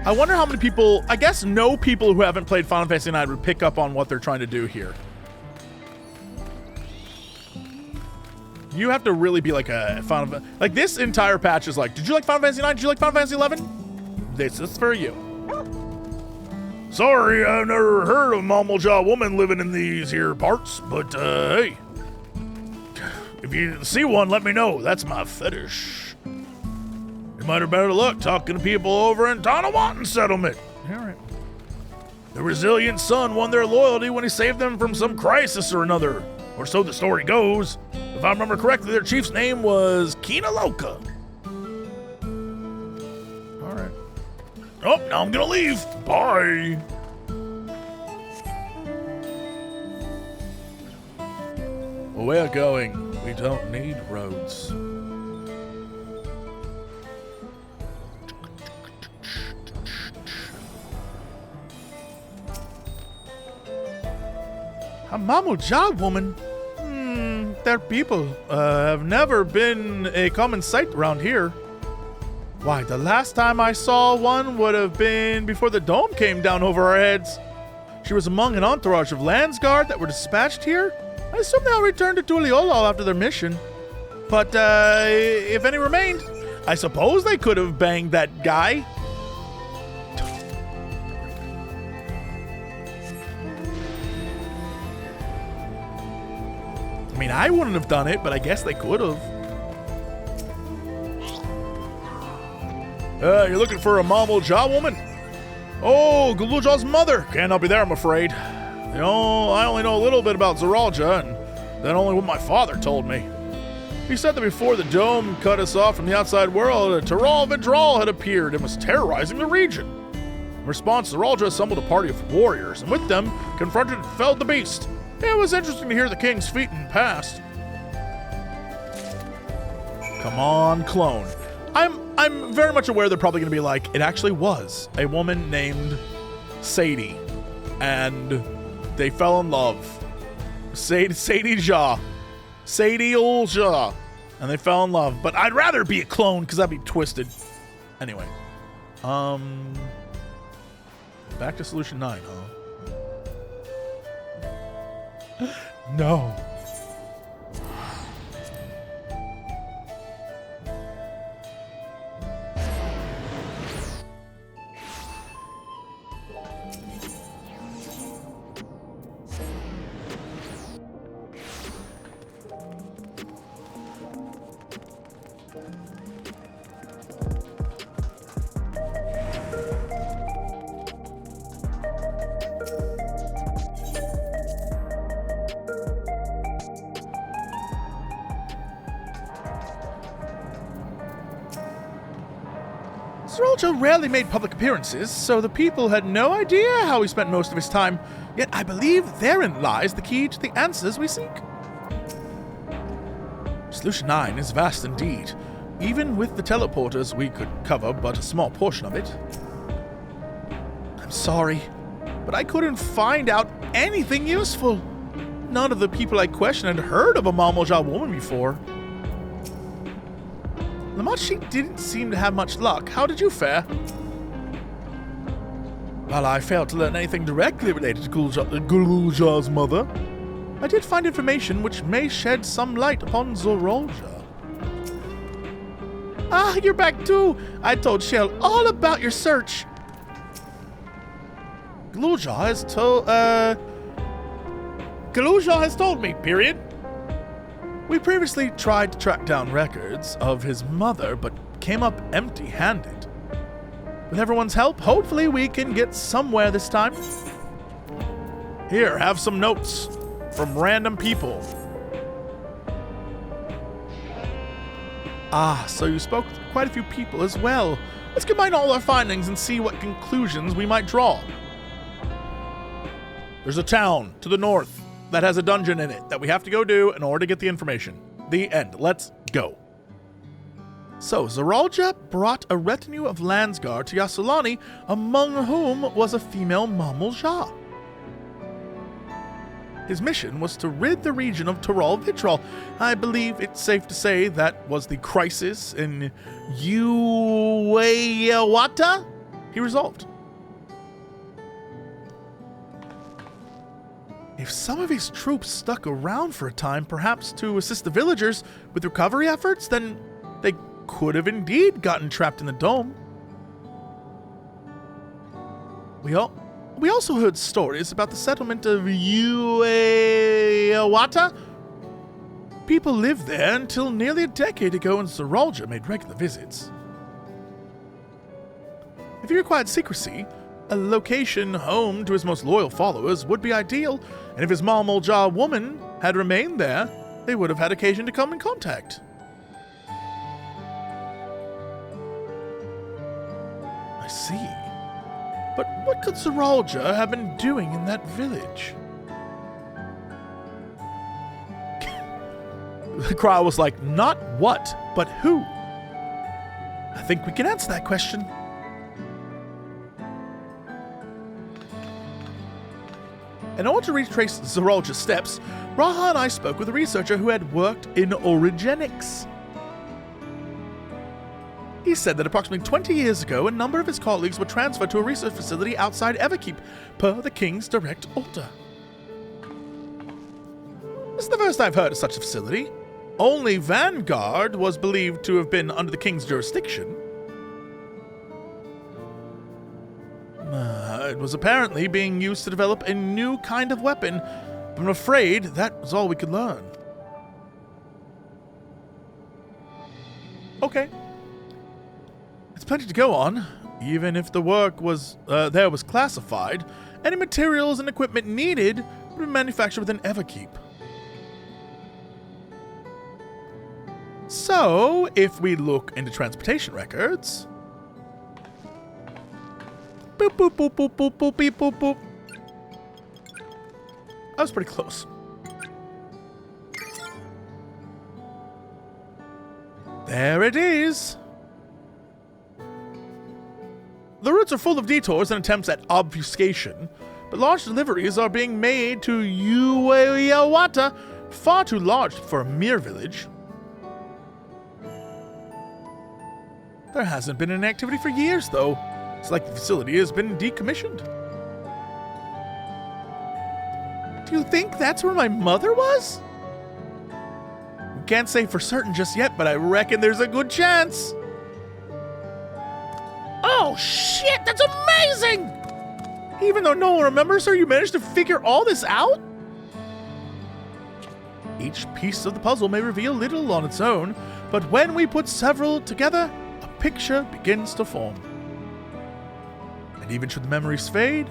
I wonder how many people, I guess no people who haven't played Final Fantasy IX would pick up on what they're trying to do here. You have to really be like a Final Fantasy, like this entire patch is like, did you like Final Fantasy IX? Did you like Final Fantasy XI? This is for you. Sorry, I've never heard of a Mamaljaw woman living in these here parts, but hey, if you see one, let me know. That's my fetish. You might have better luck talking to people over in Tanawantan settlement. All right. The resilient son won their loyalty when he saved them from some crisis or another, or so the story goes. If I remember correctly, their chief's name was Kinaloka. All right. Oh, now I'm gonna leave. Bye. We're going. We don't need roads. A Mamaljaw woman? Their people have never been a common sight around here. Why, the last time I saw one would have been before the dome came down over our heads. She was among an entourage of Landsguard that were dispatched here. I assume they all returned to Tuliolal after their mission. But if any remained, I suppose they could have banged that guy. I mean, I wouldn't have done it, but I guess they could have. You're looking for a Mamaljaw woman? Oh, Guluzhar's mother. Can't help you there, I'm afraid. You know, I only know a little bit about Zeralja, and then only what my father told me. He said that before the dome cut us off from the outside world, a Tural Vidral had appeared and was terrorizing the region. In response, Zeralja assembled a party of warriors, and with them, confronted and felled the beast. It was interesting to hear the king's feat in the past. Come on, clone. I'm very much aware they're probably going to be like, it actually was a woman named Sadie, and they fell in love. Sadie Jaw. Sadie Old Jaw. And they fell in love. But I'd rather be a clone, because that'd be twisted. Anyway. Back to Solution 9, huh? No. Zeralja rarely made public appearances, so the people had no idea how he spent most of his time, yet I believe therein lies the key to the answers we seek. Solution 9 is vast indeed. Even with the teleporters, we could cover but a small portion of it. I'm sorry, but I couldn't find out anything useful. None of the people I questioned had heard of a Mamaljaw woman before. Lamachi didn't seem to have much luck. How did you fare? While I failed to learn anything directly related to Gul'Ja's mother, I did find information which may shed some light upon Zoraljah. Ah, you're back too! I told Shell all about your search. Gul'Ja has told me, period. We previously tried to track down records of his mother, but came up empty-handed. With everyone's help, hopefully we can get somewhere this time. Here, have some notes from random people. Ah, so you spoke with quite a few people as well. Let's combine all our findings and see what conclusions we might draw. There's a town to the north that has a dungeon in it that we have to go do in order to get the information. The end. Let's go. So, Zoraljah brought a retinue of Landsguard to Yas'Alani, among whom was a female Mamulja. His mission was to rid the region of Tural vitriol. I believe it's safe to say that was the crisis in Ueyawata he resolved. If some of his troops stuck around for a time, perhaps to assist the villagers with recovery efforts, then they could have indeed gotten trapped in the dome. We also heard stories about the settlement of Ueyawata. People lived there until nearly a decade ago, and Zoraljah made regular visits. If he required secrecy, a location home to his most loyal followers would be ideal, and if his Mamulja woman had remained there, they would have had occasion to come in contact. I see. But what could Zoraljah have been doing in that village? The cry was like, not what, but who? I think we can answer that question. In order to retrace Zoraljah's steps, Raha and I spoke with a researcher who had worked in orogenics. He said that approximately 20 years ago, a number of his colleagues were transferred to a research facility outside Everkeep, per the king's direct order. This is the first I've heard of such a facility. Only Vanguard was believed to have been under the king's jurisdiction. It was apparently being used to develop a new kind of weapon, but I'm afraid that was all we could learn. Okay. It's plenty to go on. Even if the work was classified, any materials and equipment needed would be manufactured within Everkeep. So, if we look into transportation records... Boop, boop, boop, boop, boop, boop, beep, boop, boop. I was pretty close. There it is. The routes are full of detours and attempts at obfuscation, but large deliveries are being made to Ueyawata, far too large for a mere village. There hasn't been any activity for years, though. It's like the facility has been decommissioned. Do you think that's where my mother was? We can't say for certain just yet, but I reckon there's a good chance. Oh shit, that's amazing! Even though no one remembers her, you managed to figure all this out? Each piece of the puzzle may reveal little on its own, but when we put several together, a picture begins to form. And even should the memories fade,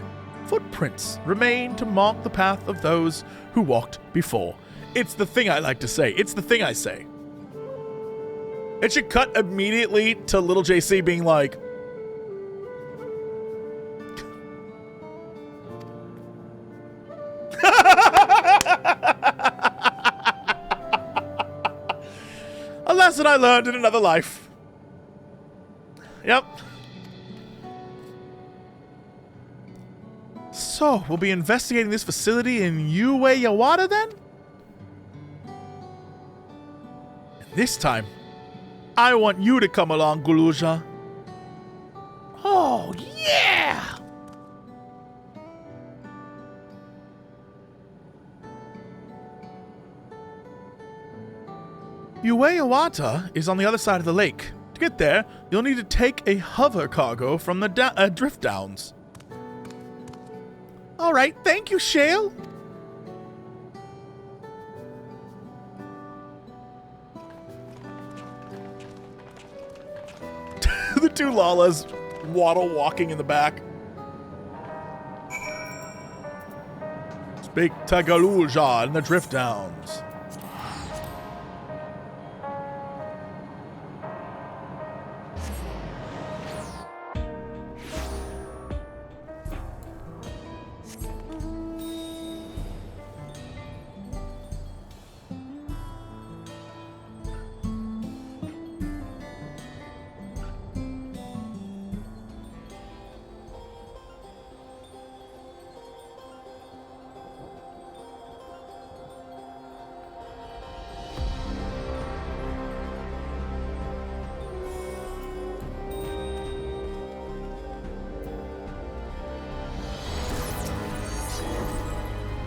footprints remain to mark the path of those who walked before. It's the thing I like to say. It's the thing I say. It should cut immediately to little JC being like, a lesson I learned in another life. Yep. So, we'll be investigating this facility in Ueyawata then? And this time, I want you to come along, Gul'Ja. Oh, yeah! Ueyawata is on the other side of the lake. To get there, you'll need to take a hover cargo from the drift downs. All right, thank you, Shale. The two Lalas walking in the back. Speak Tagalooja in the drift downs.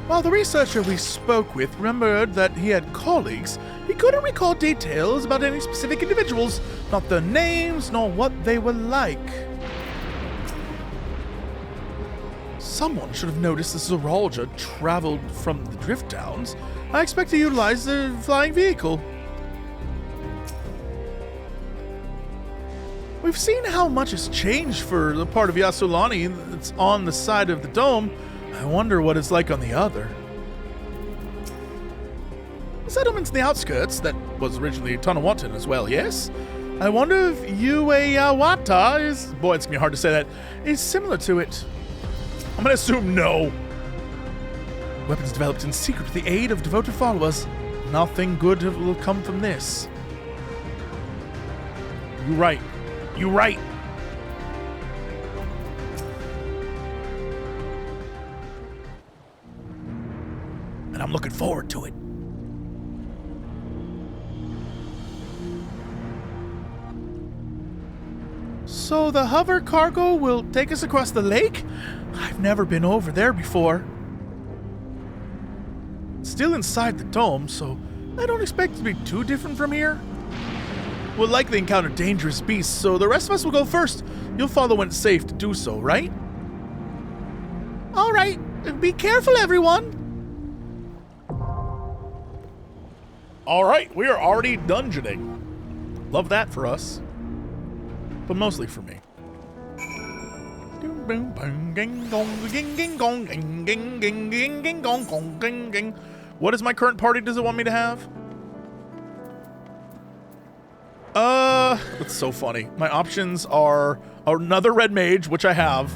While the researcher we spoke with remembered that he had colleagues, he couldn't recall details about any specific individuals, not their names nor what they were like. Someone should have noticed the Zoralja traveled from the drift downs. I expect to utilize the flying vehicle. We've seen how much has changed for the part of Yasulani that's on the side of the dome. I wonder what it's like on the other. The settlement's in the outskirts. That was originally Tonawatan as well, yes? I wonder if Ueyawata is... Boy, it's going to be hard to say that. Is similar to it. I'm going to assume no. Weapons developed in secret with the aid of devoted followers. Nothing good will come from this. You're right. You're right. And I'm looking forward to it. So the hover cargo will take us across the lake? I've never been over there before. It's still inside the dome, so I don't expect it to be too different from here. We'll likely encounter dangerous beasts, so the rest of us will go first. You'll follow when it's safe to do so, right? All right, be careful, everyone. All right, we are already dungeoning. Love that for us, but mostly for me. What is my current party does it want me to have? That's so funny. My options are another red mage, which I have.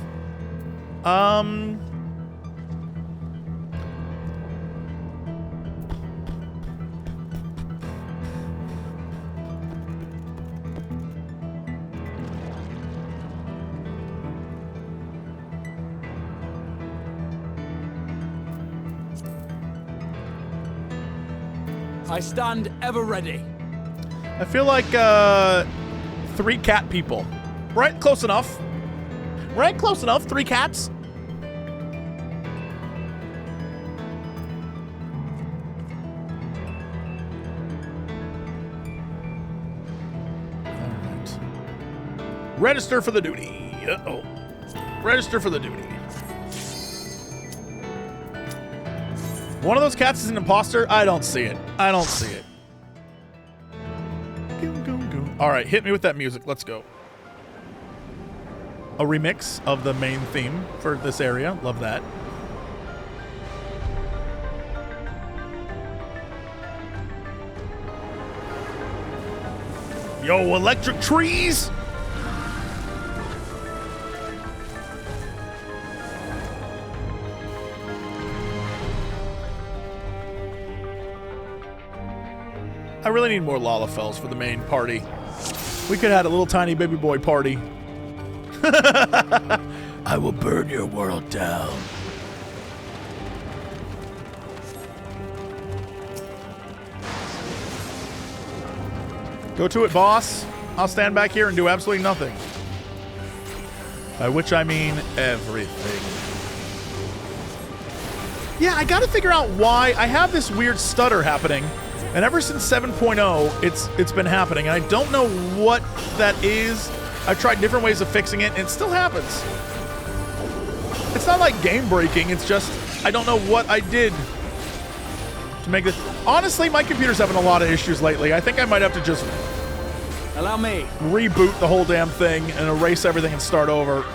I stand ever ready. I feel like 3 cat people. Right, close enough. Right, close enough. 3 cats. All right. Register for the duty. Uh-oh. Register for the duty. One of those cats is an imposter? I don't see it. I don't see it. All right, hit me with that music. Let's go. A remix of the main theme for this area. Love that. Yo, electric trees! I really need more Lalafels for the main party. We could have had a little tiny baby boy party. I will burn your world down. Go to it, boss. I'll stand back here and do absolutely nothing. By which I mean everything. Yeah, I gotta figure out why I have this weird stutter happening And ever since 7.0, it's been happening. And I don't know what that is. I've tried different ways of fixing it, and it still happens. It's not like game breaking, it's just I don't know what I did to make this. Honestly, my computer's having a lot of issues lately. I think I might have to just Allow me. reboot the whole damn thing and erase everything and start over.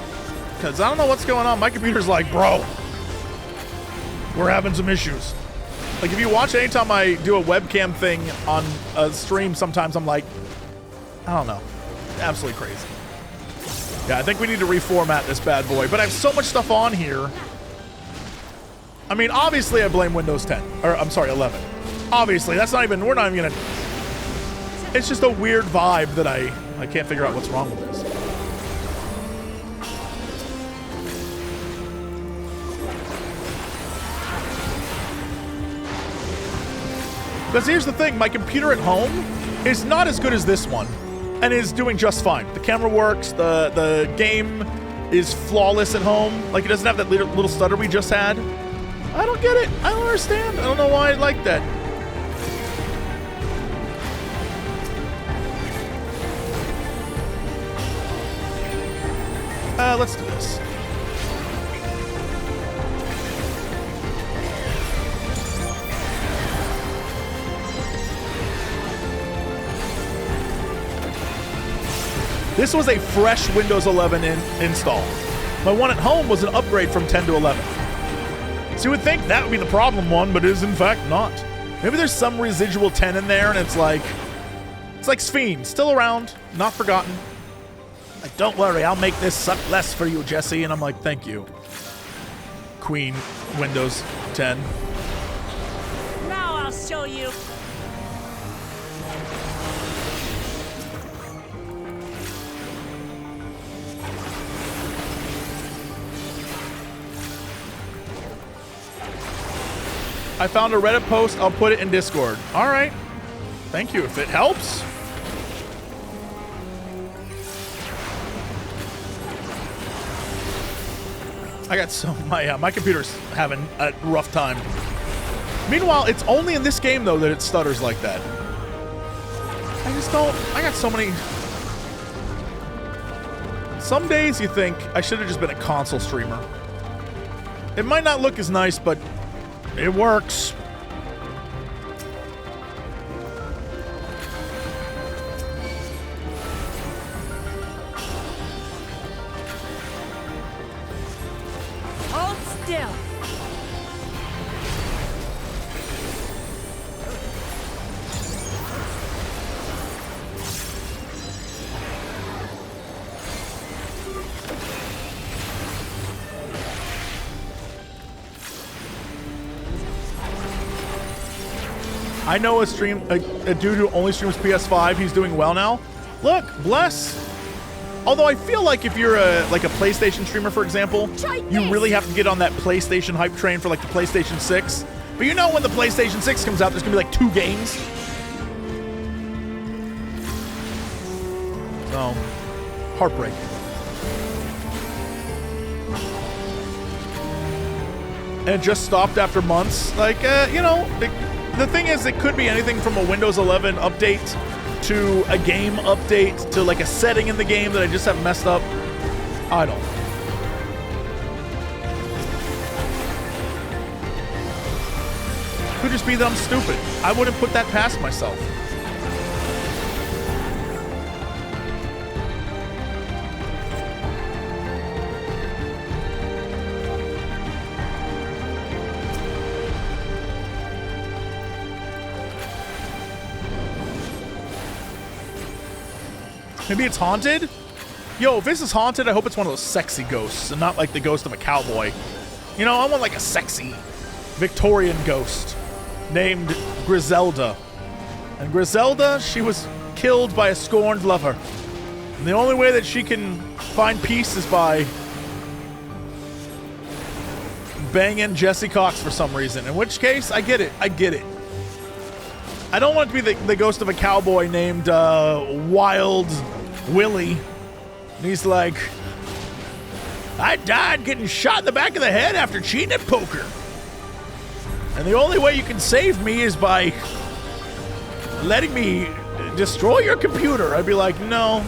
Because I don't know what's going on. My computer's like, bro, we're having some issues. Like, if you watch anytime I do a webcam thing on a stream, sometimes I'm like, I don't know. Absolutely crazy. Yeah, I think we need to reformat this bad boy. But I have so much stuff on here. I mean, obviously I blame Windows 10. Or, I'm sorry, 11. Obviously, that's not even, we're not even gonna... It's just a weird vibe that I can't figure out what's wrong with this. Because here's the thing, my computer at home is not as good as this one, and is doing just fine. The camera works, the game is flawless at home. Like, it doesn't have that little stutter we just had. I don't get it. I don't understand. I don't know why I like that. Let's do this. This was a fresh Windows 11 install. My one at home was an upgrade from 10 to 11. So you would think that would be the problem one, but it is in fact not. Maybe there's some residual 10 in there, and it's like Sphene, still around, not forgotten. Like, don't worry, I'll make this suck less for you, Jesse. And I'm like, thank you, Queen Windows 10. Now I'll show you. I found a Reddit post. I'll put it in Discord. All right. Thank you. If it helps. I got so my computer's having a rough time. Meanwhile, it's only in this game though that it stutters like that. I just don't. I got so many. Some days you think I should have just been a console streamer. It might not look as nice, but it works. Hold still. I know a dude who only streams PS5. He's doing well now. Look, bless. Although I feel like if you're a PlayStation streamer, for example, you really have to get on that PlayStation hype train for like the PlayStation 6. But you know when the PlayStation 6 comes out, there's gonna be like 2 games. So, heartbreaking. And it just stopped after months. Like, you know, the thing is, it could be anything from a Windows 11 update to a game update to like a setting in the game that I just have messed up. I don't know. Could just be that I'm stupid. I wouldn't put that past myself. Maybe it's haunted? Yo, if this is haunted, I hope it's one of those sexy ghosts and not like the ghost of a cowboy. You know, I want like a sexy Victorian ghost named Griselda. And Griselda, she was killed by a scorned lover. And the only way that she can find peace is by banging Jesse Cox for some reason. In which case, I get it. I get it. I don't want it to be the ghost of a cowboy named Wild Willie. And he's like, I died getting shot in the back of the head after cheating at poker. And the only way you can save me is by letting me destroy your computer, I'd be like, no.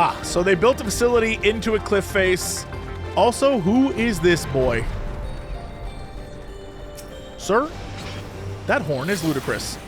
Ah, so they built a facility into a cliff face. Also, who is this boy? Sir? That horn is ludicrous.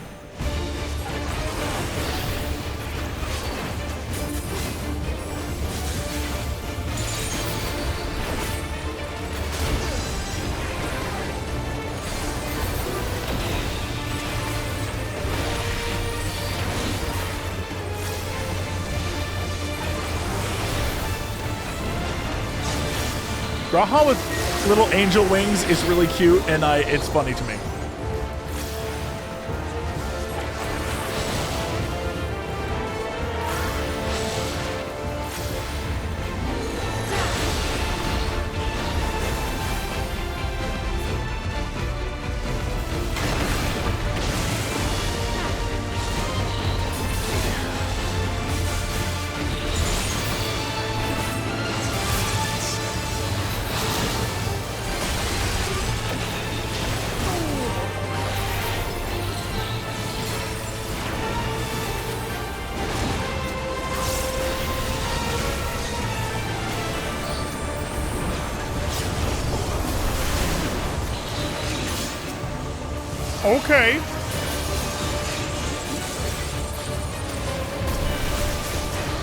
Graha with little angel wings is really cute, and it's funny to me. Okay.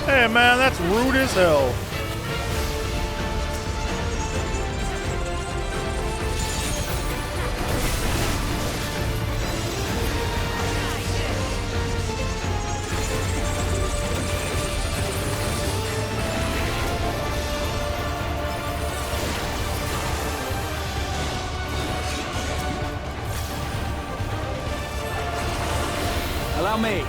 Hey, man, that's rude as hell. Allow me.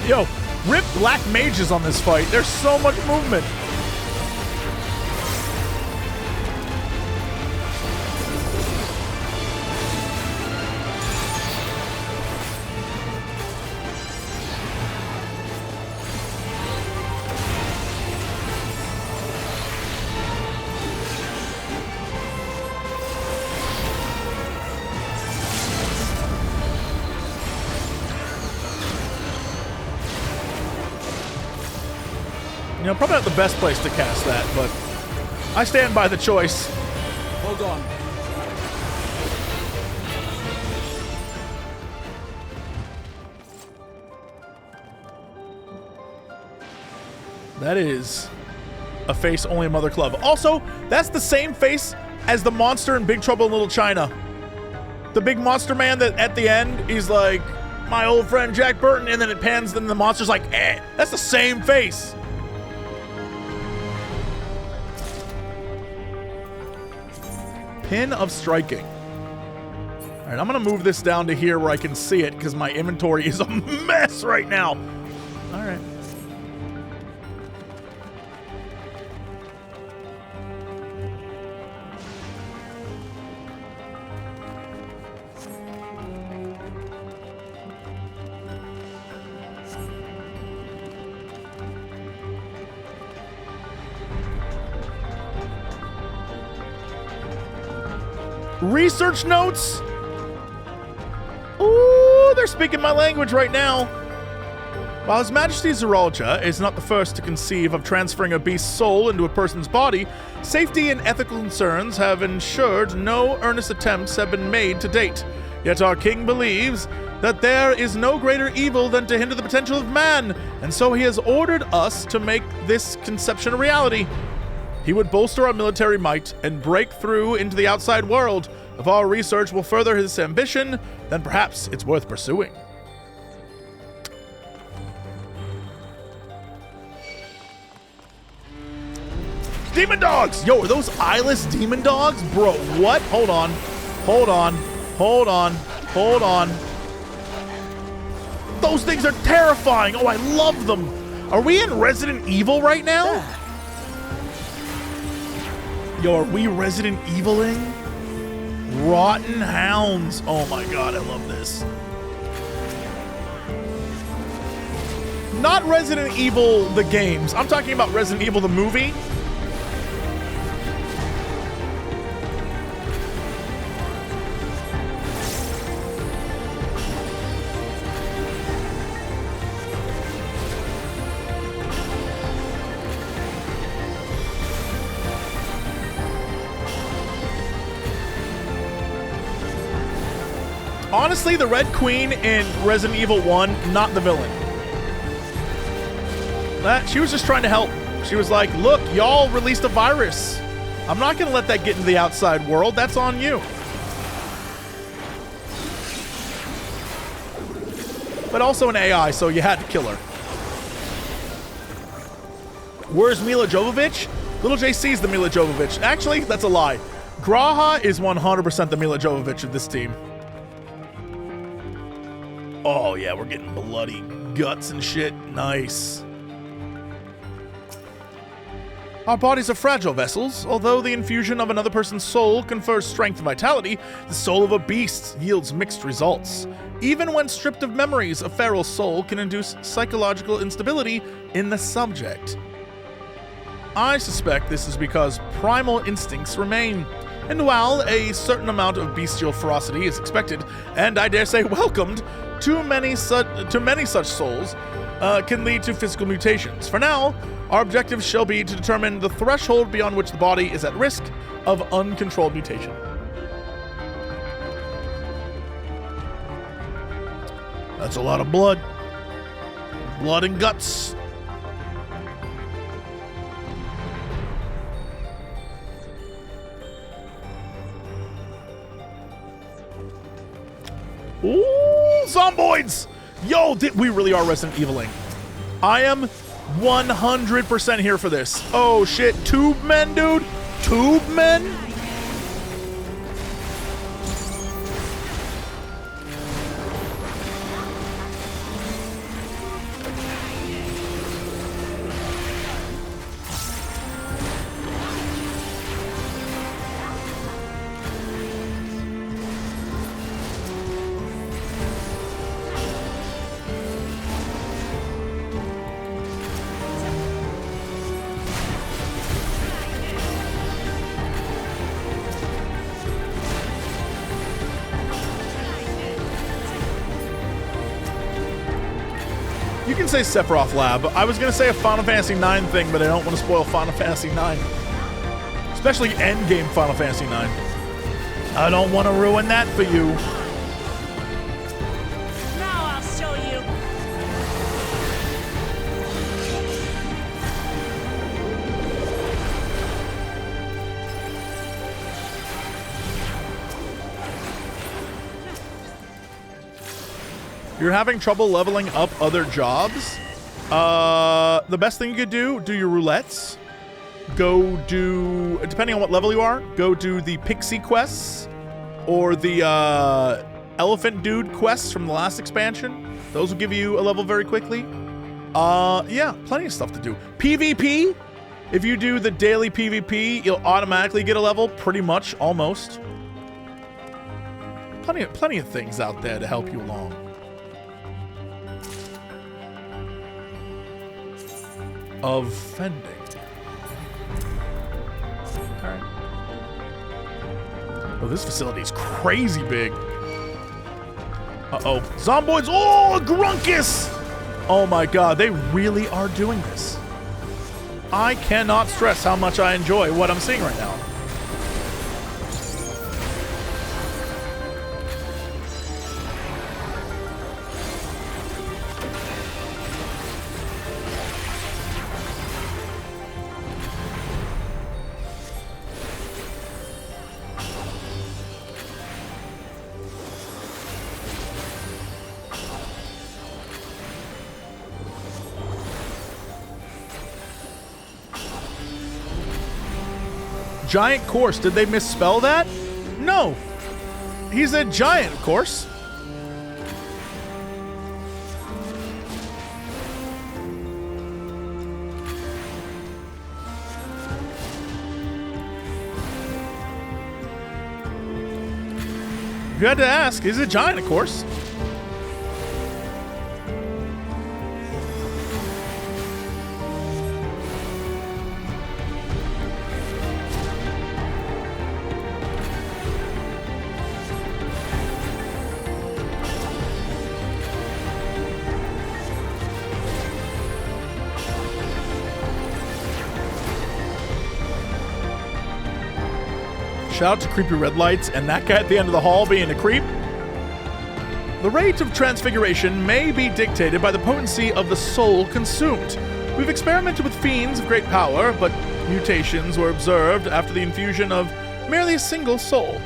Yo, rip black mages on this fight. There's so much movement. You know, probably not the best place to cast that, but I stand by the choice. Hold on. That is a face only a mother club. Also, that's the same face as the monster in Big Trouble in Little China. The big monster man that at the end is like, my old friend Jack Burton, and then it pans, and the monster's like, eh. That's the same face. Pin of striking. All right, I'm gonna move this down to here where I can see it because my inventory is a mess right now. All right. Research notes? Ooh, they're speaking my language right now. While His Majesty Zeralja is not the first to conceive of transferring a beast's soul into a person's body, safety and ethical concerns have ensured no earnest attempts have been made to date. Yet our king believes that there is no greater evil than to hinder the potential of man, and so he has ordered us to make this conception a reality. He would bolster our military might and break through into the outside world. If our research will further his ambition, then perhaps it's worth pursuing. Demon dogs! Yo, are those eyeless demon dogs? Bro, what? Hold on. Hold on. Hold on. Hold on. Those things are terrifying. Oh, I love them. Are we in Resident Evil right now? Yo, are we Resident Eviling? Rotten hounds. Oh my god, I love this. Not Resident Evil the games. I'm talking about Resident Evil the movie. Honestly, the Red Queen in Resident Evil 1, not the villain. She was just trying to help. She was like, look, y'all released a virus. I'm not going to let that get into the outside world. That's on you. But also an AI, so you had to kill her. Where's Mila Jovovich? Little JC's the Mila Jovovich. Actually, that's a lie. Graha is 100% the Mila Jovovich of this team. Oh yeah, we're getting bloody guts and shit. Nice. Our bodies are fragile vessels. Although the infusion of another person's soul confers strength and vitality, the soul of a beast yields mixed results. Even when stripped of memories, a feral soul can induce psychological instability in the subject. I suspect this is because primal instincts remain. And while a certain amount of bestial ferocity is expected, and I dare say welcomed, too many such souls can lead to physical mutations. For now, our objective shall be to determine the threshold beyond which the body is at risk of uncontrolled mutation. That's a lot of blood. Blood and guts. Ooh, zomboids! Yo, we really are Resident Eviling. I am 100% here for this. Oh shit, tube men, dude? Tube men? You can say Sephiroth Lab. I was going to say a Final Fantasy IX thing, but I don't want to spoil Final Fantasy IX. Especially endgame Final Fantasy IX. I don't want to ruin that for you. Now I'll show you. You're having trouble leveling up other jobs? The best thing you could do your roulettes. Go do, depending on what level you are, go do the pixie quests or the elephant dude quests from the last expansion. Those will give you a level very quickly. Yeah, plenty of stuff to do. PvP, if you do the daily PvP, you'll automatically get a level, pretty much, almost. Plenty of things out there to help you along. Of fending. Alright. Oh, this facility is crazy big. Uh-oh. Zomboids! Oh, Grunkus! Oh my god, they really are doing this. I cannot stress how much I enjoy what I'm seeing right now. Giant course. Did they misspell that? No. He's a giant, of course. If you had to ask, he's a giant, of course. Shout out to creepy red lights and that guy at the end of the hall being a creep. The rate of transfiguration may be dictated by the potency of the soul consumed. We've experimented with fiends of great power, but mutations were observed after the infusion of merely a single soul.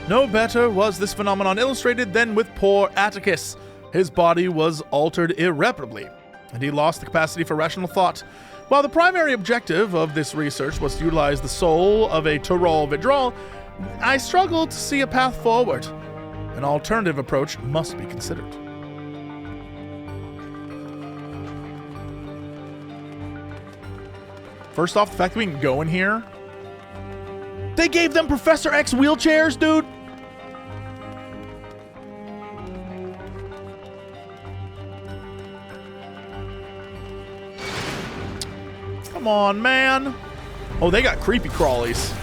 No better was this phenomenon illustrated than with poor Atticus. His body was altered irreparably, and he lost the capacity for rational thought. While the primary objective of this research was to utilize the soul of a Tural withdrawal, I struggle to see a path forward. An alternative approach must be considered. First off, the fact that we can go in here. They gave them Professor X wheelchairs, dude! Come on, man. Oh, they got creepy crawlies.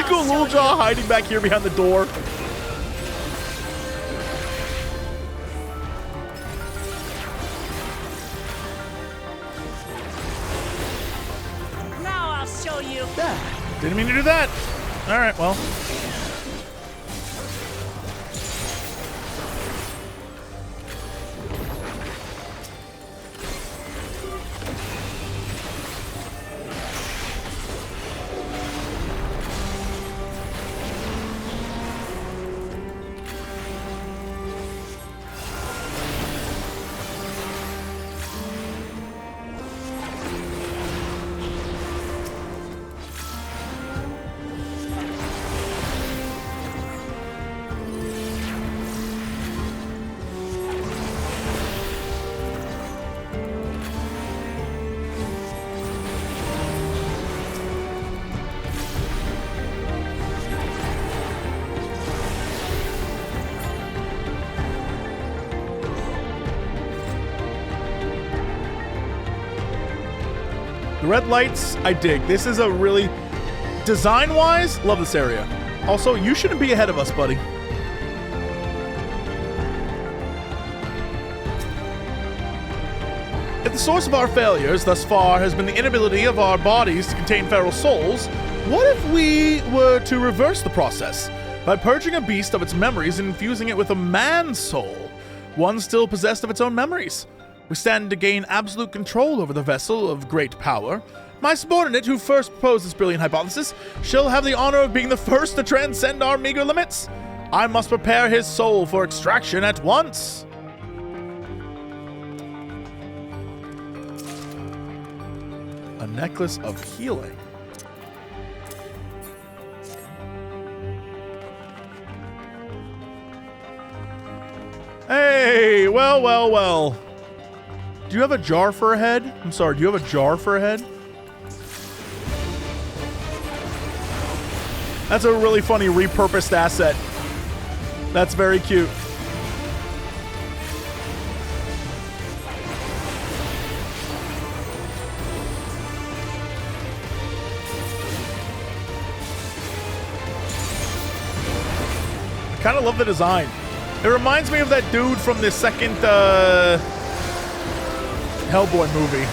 Cool little jaw hiding back here behind the door. Didn't mean to do that. All right, well. The red lights, I dig. This is a really, design-wise, love this area. Also, you shouldn't be ahead of us, buddy. If the source of our failures thus far has been the inability of our bodies to contain feral souls, what if we were to reverse the process by purging a beast of its memories and infusing it with a man's soul, one still possessed of its own memories? We stand to gain absolute control over the vessel of great power. My subordinate, who first proposed this brilliant hypothesis, shall have the honor of being the first to transcend our meager limits. I must prepare his soul for extraction at once. A necklace of healing. Hey, well. Do you have a jar for a head? I'm sorry, do you have a jar for a head? That's a really funny repurposed asset. That's very cute. I kind of love the design. It reminds me of that dude from the second Hellboy movie.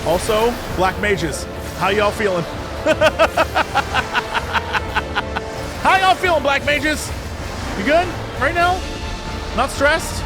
Also, Black Mages. How y'all feeling? How y'all feeling, Black Mages? You good right now? Not stressed?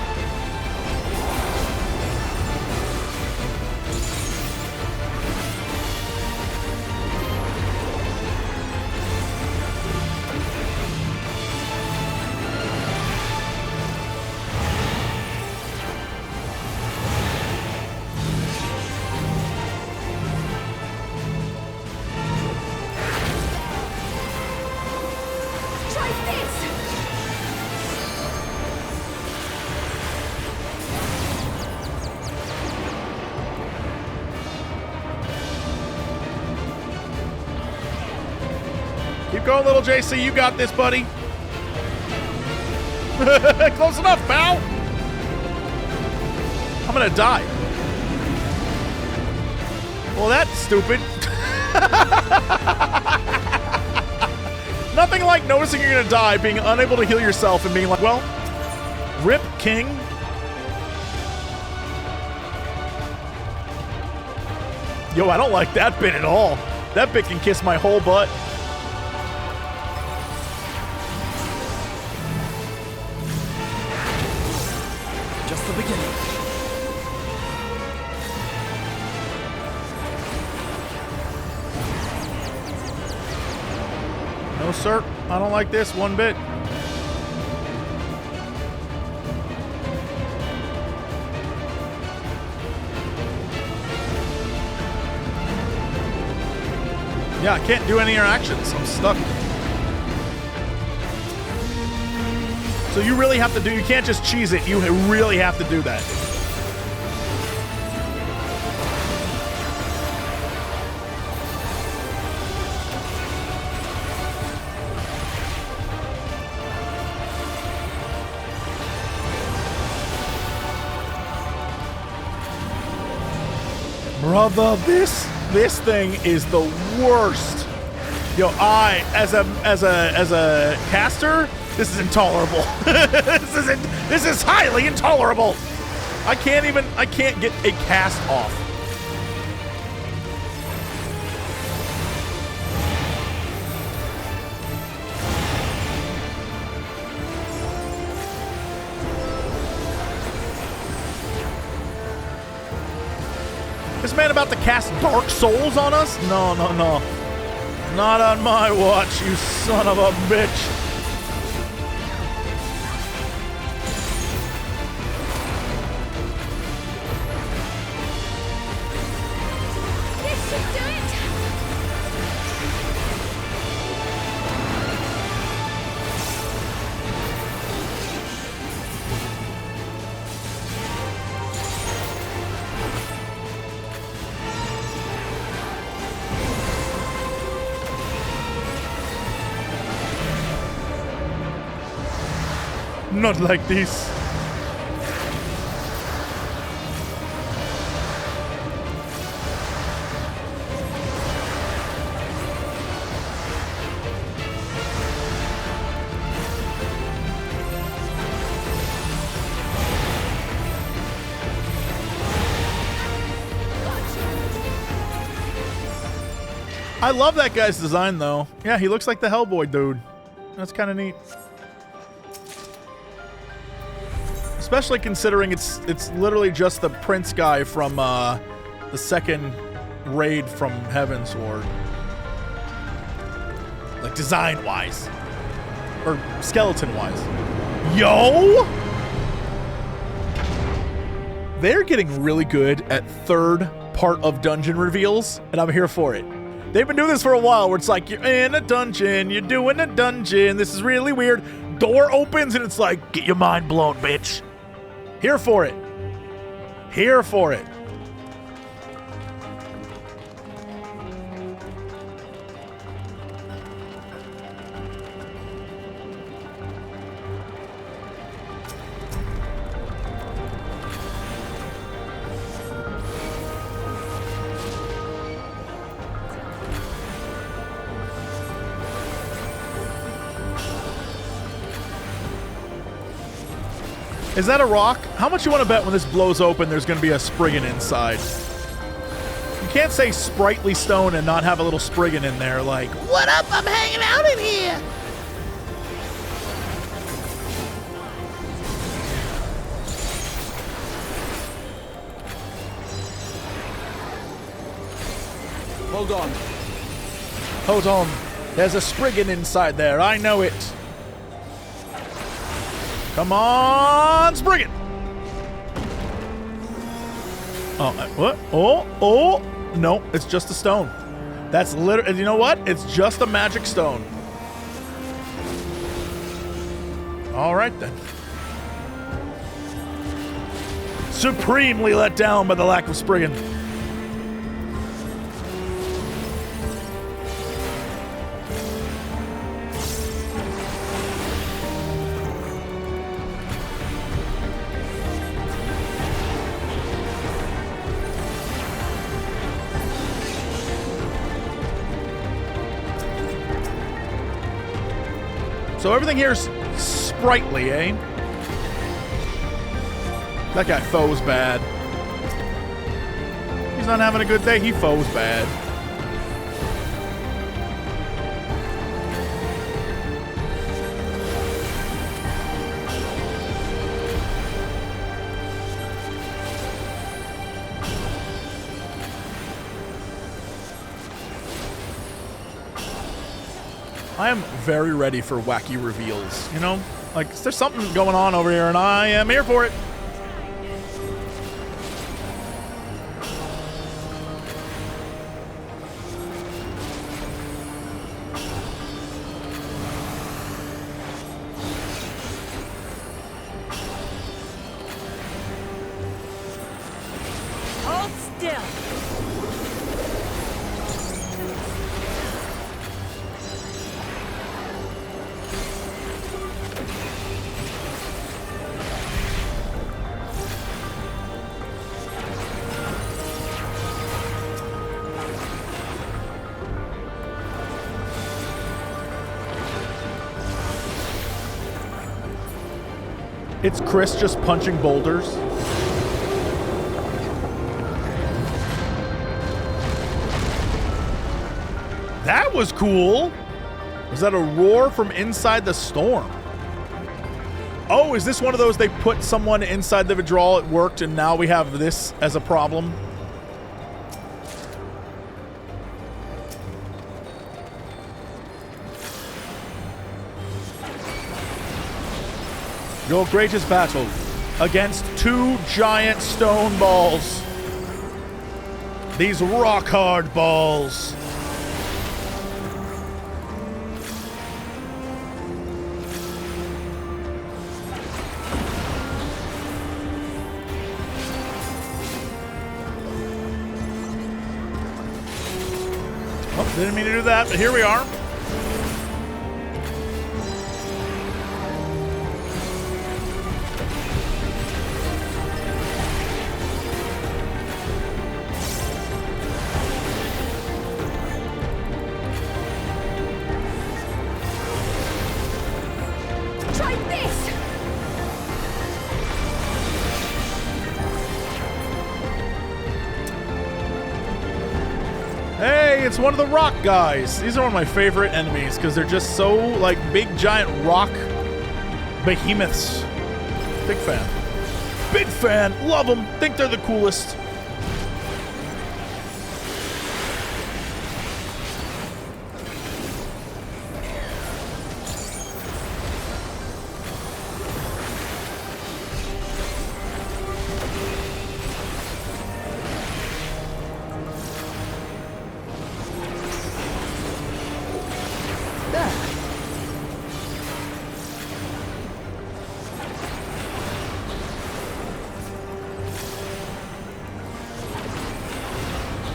Keep going, little JC. You got this, buddy. Close enough, pal. I'm gonna die. Well, that's stupid. Nothing like noticing you're gonna die, being unable to heal yourself, and being like, well, rip, king. Yo, I don't like that bit at all. That bit can kiss my whole butt. Just the beginning. No, sir. I don't like this one bit. Yeah, I can't do any interactions. I'm stuck. So you really have to do, you can't just cheese it. You really have to do that. Brother, this thing is the worst. Yo, as a caster, this is intolerable. This is highly intolerable. I can't get a cast off. This man about to cast Dark Souls on us? No, no, no. Not on my watch, you son of a bitch. This should do it! Not like this. I love that guy's design, though. Yeah, he looks like the Hellboy dude. That's kind of neat. Especially considering it's literally just the prince guy from the second raid from Heavensward. Like design-wise. Or skeleton-wise. Yo! They're getting really good at third part of dungeon reveals, and I'm here for it. They've been doing this for a while where it's like, you're in a dungeon, you're doing a dungeon, this is really weird. Door opens and it's like, get your mind blown, bitch. Here for it. Here for it. Is that a rock? How much you want to bet when this blows open there's going to be a Spriggan inside? You can't say sprightly stone and not have a little Spriggan in there like, what up? I'm hanging out in here. Hold on. Hold on. There's a Spriggan inside there. I know it. Come on, Spriggan! Oh, what? Oh! No, it's just a stone. That's literally, you know what? It's just a magic stone. All right, then. Supremely let down by the lack of Spriggan. So everything here's sprightly, eh? That guy foes bad. He's not having a good day, he foes bad. I am very ready for wacky reveals, you know? Like, there's something going on over here, and I am here for it. Hold still. It's Chris just punching boulders. That was cool. Was that a roar from inside the storm? Oh, is this one of those they put someone inside the withdrawal, it worked, and now we have this as a problem? Your greatest battle against two giant stone balls. These rock hard balls. Oh, didn't mean to do that, but here we are. It's one of the rock guys. These are one of my favorite enemies because they're just so like big giant rock behemoths. Big fan. Big fan. Love them. Think they're the coolest.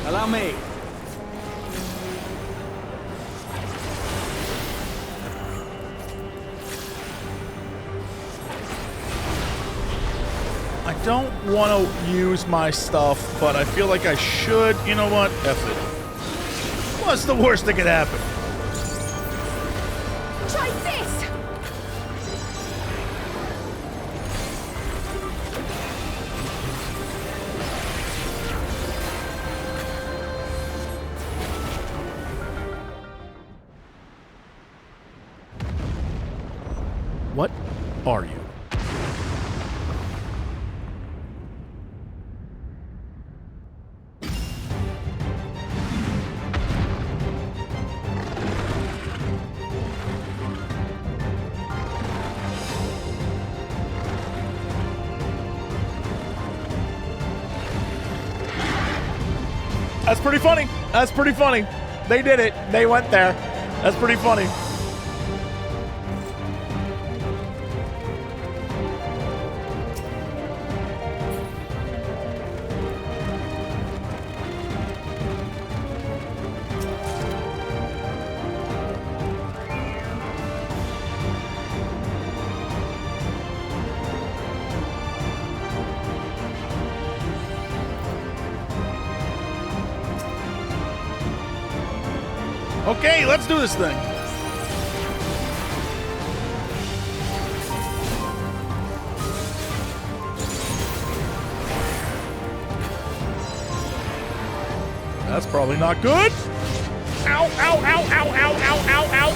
Allow me. I don't want to use my stuff, but I feel like I should. You know what? F it. What's the worst that could happen? Try this! What are you? That's pretty funny. That's pretty funny. They did it. They went there. That's pretty funny. Okay, let's do this thing. That's probably not good. Ow, ow, ow, ow, ow, ow, ow, ow.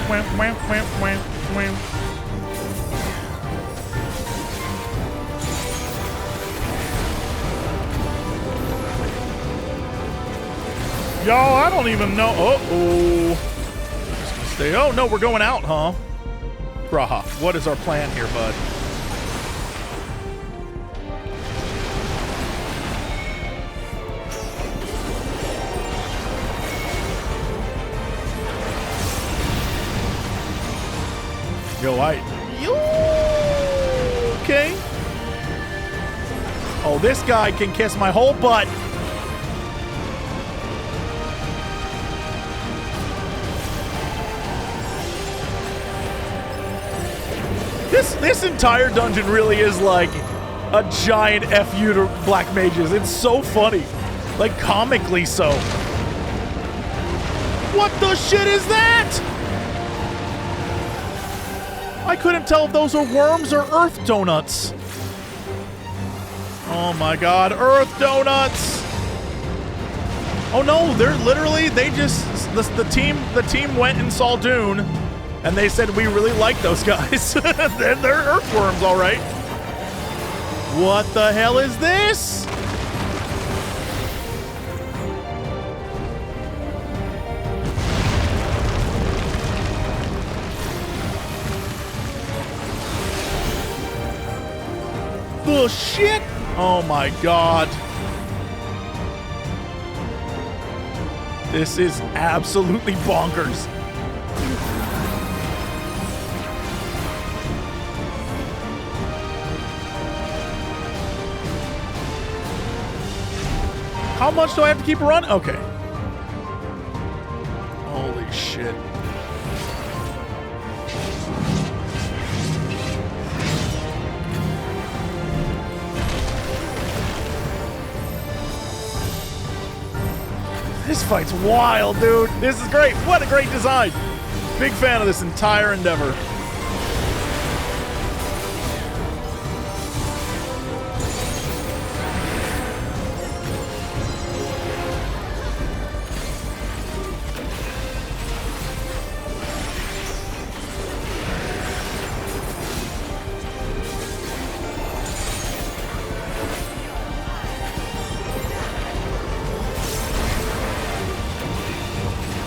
Wham, wham, wham, wham, wham. Y'all, I don't even know. Uh-oh. Just gonna stay. Oh, no, we're going out, huh? Braha, what is our plan here, bud? Yo, okay. Oh, this guy can kiss my whole butt. This entire dungeon really is like a giant FU to black mages. It's so funny. Like, comically so. What the shit is that? I couldn't tell if those were worms or earth donuts. Oh my god, earth donuts! Oh no, they're literally, they just, the team went and saw Dune, and they said, we really like those guys. Then they're earthworms, alright. What the hell is this? The shit? Oh my god. This is absolutely bonkers. How much do I have to keep running? Okay. Holy shit. This fight's wild, dude. This is great. What a great design. Big fan of this entire endeavor.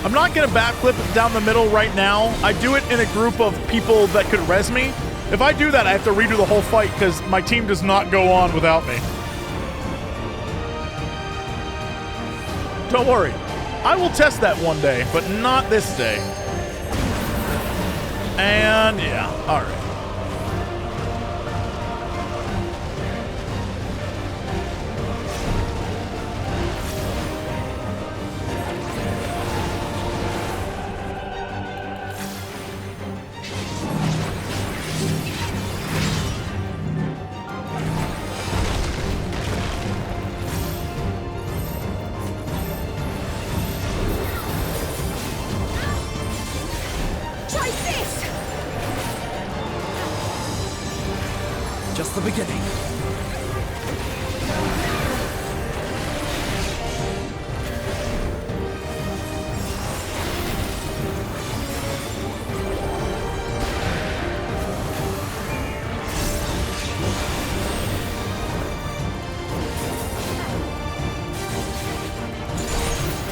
I'm not gonna backflip down the middle right now. I do it in a group of people that could res me. If I do that, I have to redo the whole fight because my team does not go on without me. Don't worry. I will test that one day, but not this day. And yeah, alright. Just the beginning.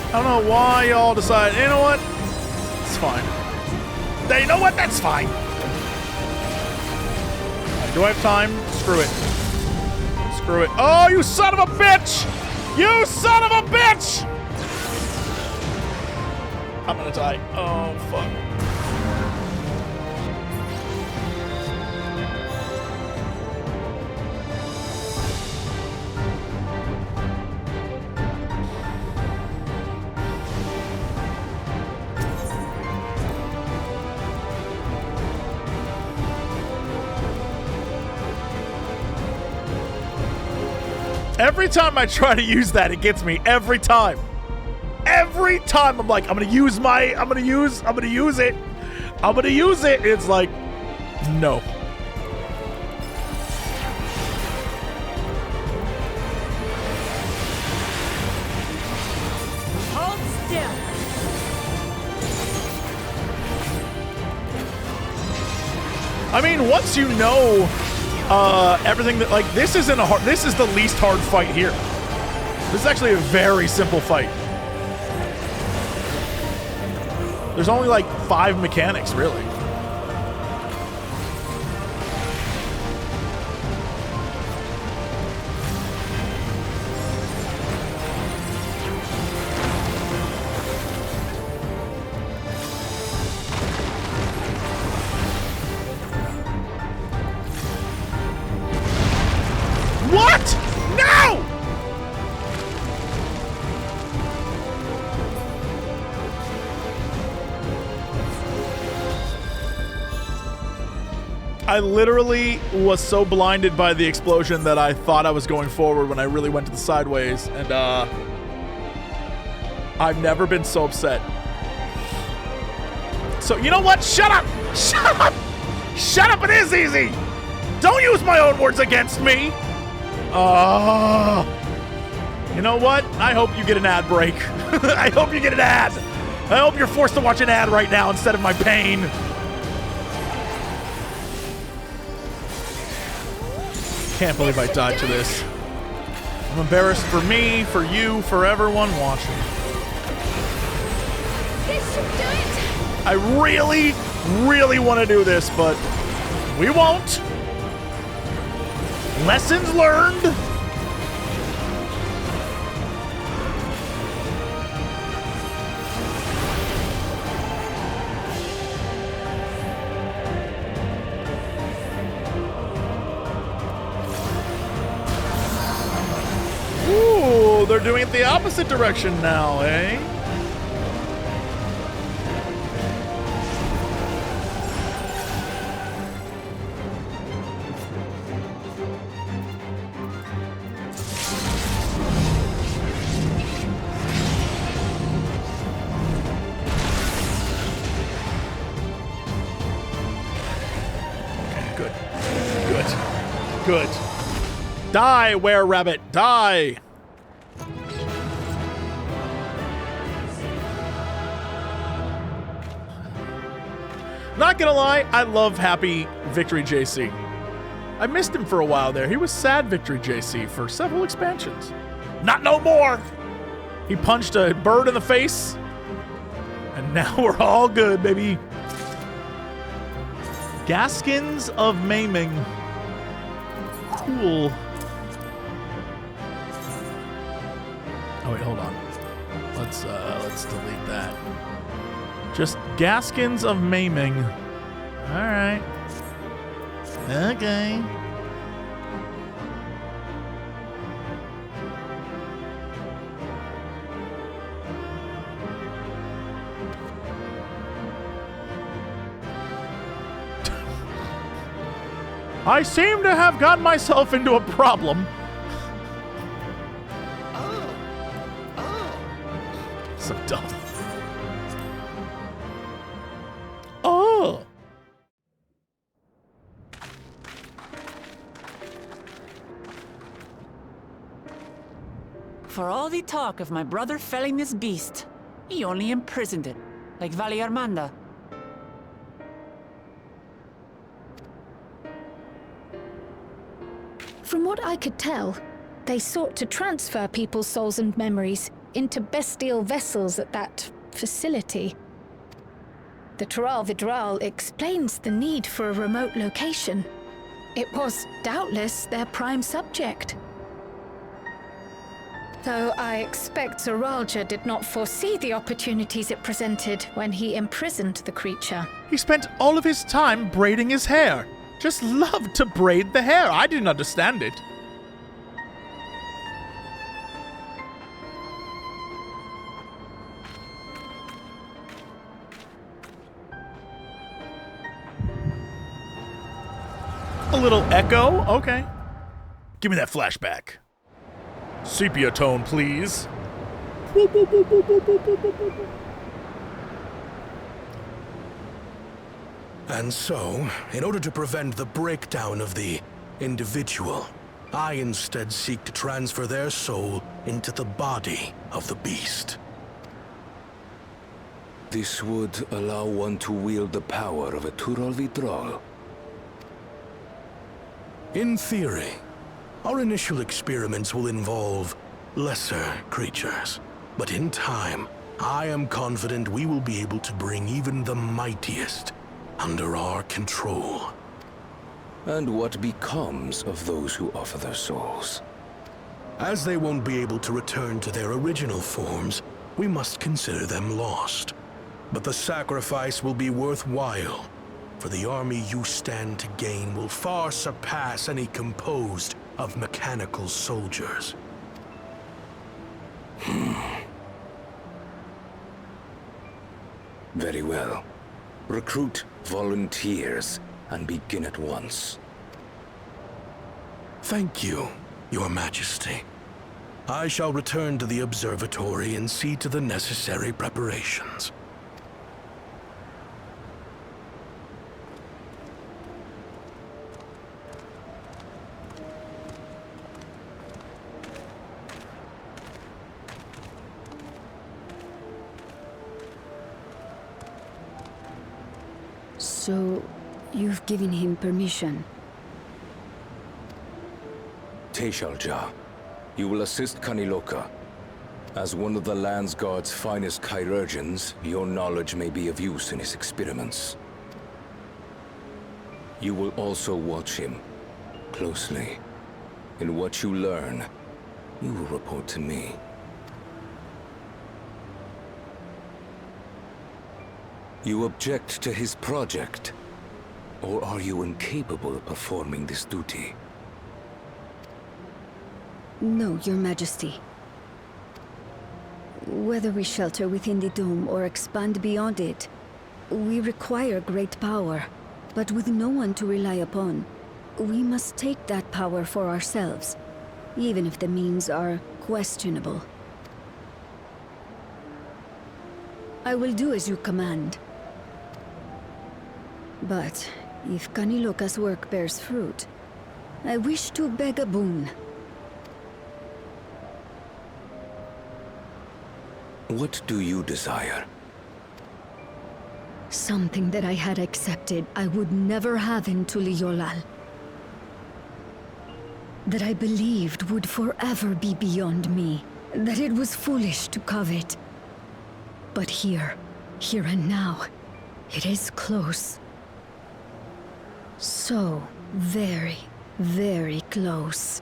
I don't know why y'all decide, you know what? It's fine. You know what? That's fine. Do I have time? Screw it. Screw it. Oh, you son of a bitch! You son of a bitch! I'm gonna die. Oh, fuck. Every time I try to use that, it gets me. Every time. Every time I'm like, I'm gonna use it. It's like, no. I mean, once you know everything that, like, this isn't a hard, this is the least hard fight here. This is actually a very simple fight. There's only like 5 mechanics, really. What? No! I literally was so blinded by the explosion that I thought I was going forward when I really went to the sideways, and I've never been so upset. So, you know what? Shut up! Shut up! Shut up, it is easy! Don't use my own words against me! You know what? I hope you get an ad break. I hope you get an ad. I hope you're forced to watch an ad right now instead of my pain. Can't believe I died to this. I'm embarrassed for me, for you, for everyone watching. This should do it! I really, really want to do this, but we won't. Lessons learned. Ooh, they're doing it the opposite direction now, eh? Good. Die, were-rabbit, die! Not gonna lie, I love Happy Victory JC. I missed him for a while there. He was Sad Victory JC for several expansions. Not no more! He punched a bird in the face, and now we're all good, baby. Gaskins of Maiming. Cool. Oh wait, hold on. Let's delete that. Just Gaskins of Maiming. All right. Okay. I seem to have gotten myself into a problem. So dumb. Oh. For all the talk of my brother felling this beast, he only imprisoned it, like Valley Armanda. From what I could tell, they sought to transfer people's souls and memories into bestial vessels at that facility. The Tural explains the need for a remote location. It was doubtless their prime subject. Though I expect Zoralja did not foresee the opportunities it presented when he imprisoned the creature. He spent all of his time braiding his hair. Just loved to braid the hair. I didn't understand it. A little echo? Okay. Give me that flashback. Sepia tone, please. And so, in order to prevent the breakdown of the individual, I instead seek to transfer their soul into the body of the beast. This would allow one to wield the power of a Tural. In theory, our initial experiments will involve lesser creatures. But in time, I am confident we will be able to bring even the mightiest under our control. And what becomes of those who offer their souls? As they won't be able to return to their original forms, we must consider them lost. But the sacrifice will be worthwhile, for the army you stand to gain will far surpass any composed of mechanical soldiers. Very well. Recruit volunteers and begin at once. Thank you, Your Majesty. I shall return to the observatory and see to the necessary preparations. So, you've given him permission? Teishalja, you will assist Kaniloka. As one of the Lands Guard's finest chirurgeons, your knowledge may be of use in his experiments. You will also watch him closely. In what you learn, you will report to me. You object to his project? Or are you incapable of performing this duty? No, Your Majesty. Whether we shelter within the dome or expand beyond it, we require great power. But with no one to rely upon, we must take that power for ourselves, even if the means are questionable. I will do as you command. But if Kaniloka's work bears fruit, I wish to beg a boon. What do you desire? Something that I had accepted I would never have in Tuliolal. That I believed would forever be beyond me. That it was foolish to covet. But here and now, it is close. So very, very close.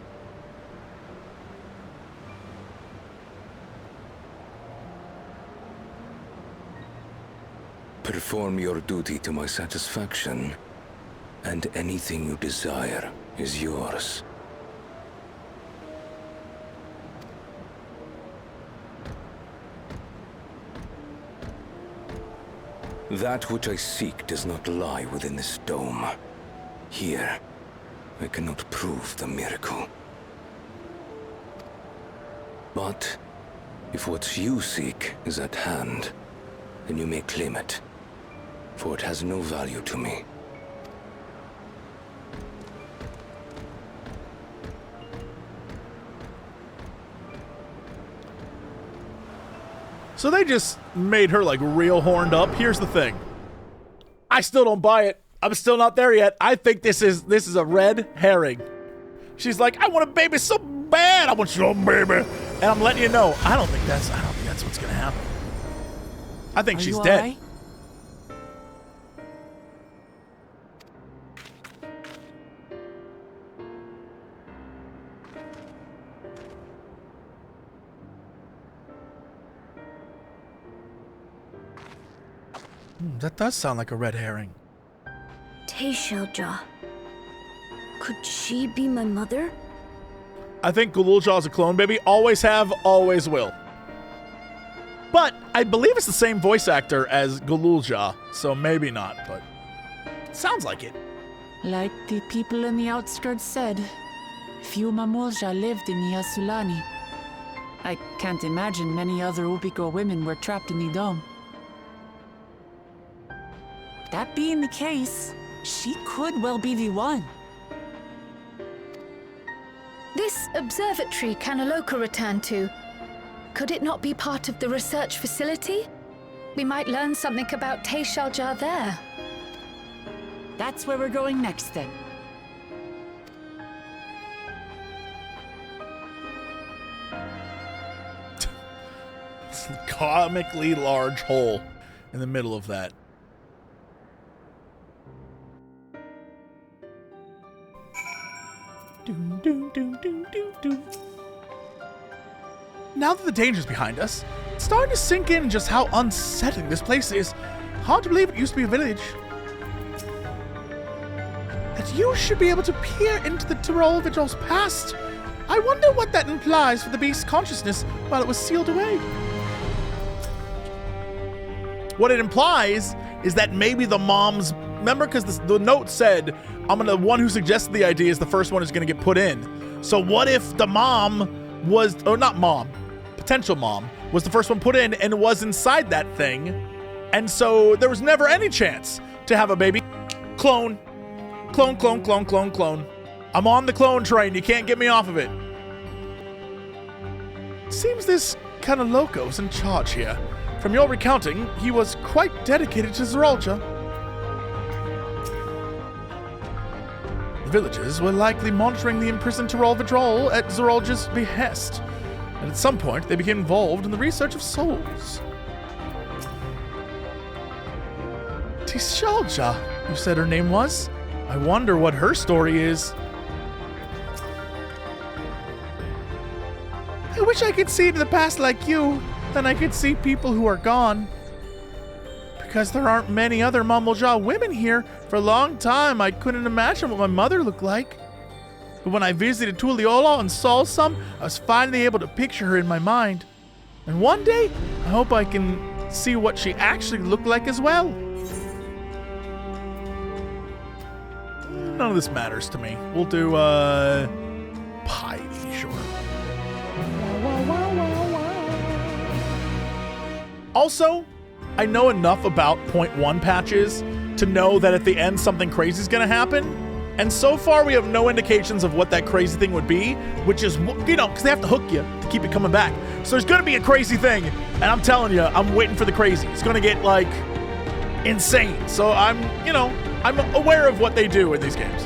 Perform your duty to my satisfaction, and anything you desire is yours. That which I seek does not lie within this dome. Here, I cannot prove the miracle. But if what you seek is at hand, then you may claim it, for it has no value to me. So they just made her like real horned up. Here's the thing. I still don't buy it. I'm still not there yet. I think this is a red herring. She's like, I want a baby so bad. I want some baby. And I'm letting you know, I don't think that's what's gonna happen. I think she's dead. Right? That does sound like a red herring. Teishalja. Could she be my mother? I think Gululja is a clone baby. Always have, always will. But I believe it's the same voice actor as Gululja, so maybe not, but it sounds like it. Like the people in the outskirts said, few Mamulja lived in Yasulani. I can't imagine many other Ubiko women were trapped in the dome. That being the case, she could well be the one. This observatory Kaniloka returned to, could it not be part of the research facility? We might learn something about Teishalja there. That's where we're going next, then. comically large hole in the middle of that. Doom, doom, doom, doom, doom, doom. Now that the danger's behind us, it's starting to sink in just how unsettling this place is. Hard to believe it used to be a village. That you should be able to peer into the Tural Vigil's past. I wonder what that implies for the beast's consciousness while it was sealed away. What it implies is that maybe the mom's... Remember, because the note said, the one who suggested the idea is the first one who's going to get put in. So what if the mom was... Or not mom. Potential mom was the first one put in and was inside that thing. And so there was never any chance to have a baby. Clone. Clone, clone, clone, clone, clone. I'm on the clone train. You can't get me off of it. Seems this kind of loco's in charge here. From your recounting, he was quite dedicated to Zeralja. The villagers were likely monitoring the imprisoned Tural Vidral at Zeralja's behest, and at some point they became involved in the research of souls. Tishalja, you said her name was? I wonder what her story is. I wish I could see into the past like you. Then I could see people who are gone. Because there aren't many other Mamoja women here, for a long time I couldn't imagine what my mother looked like. But when I visited Tuliyola and saw some, I was finally able to picture her in my mind. And one day, I hope I can see what she actually looked like as well. None of this matters to me. We'll do, piety, sure. Also, I know enough about 0.1 patches to know that at the end something crazy is going to happen. And so far we have no indications of what that crazy thing would be, which is, because they have to hook you to keep it coming back. So there's going to be a crazy thing. And I'm telling you, I'm waiting for the crazy. It's going to get, insane. So I'm aware of what they do in these games.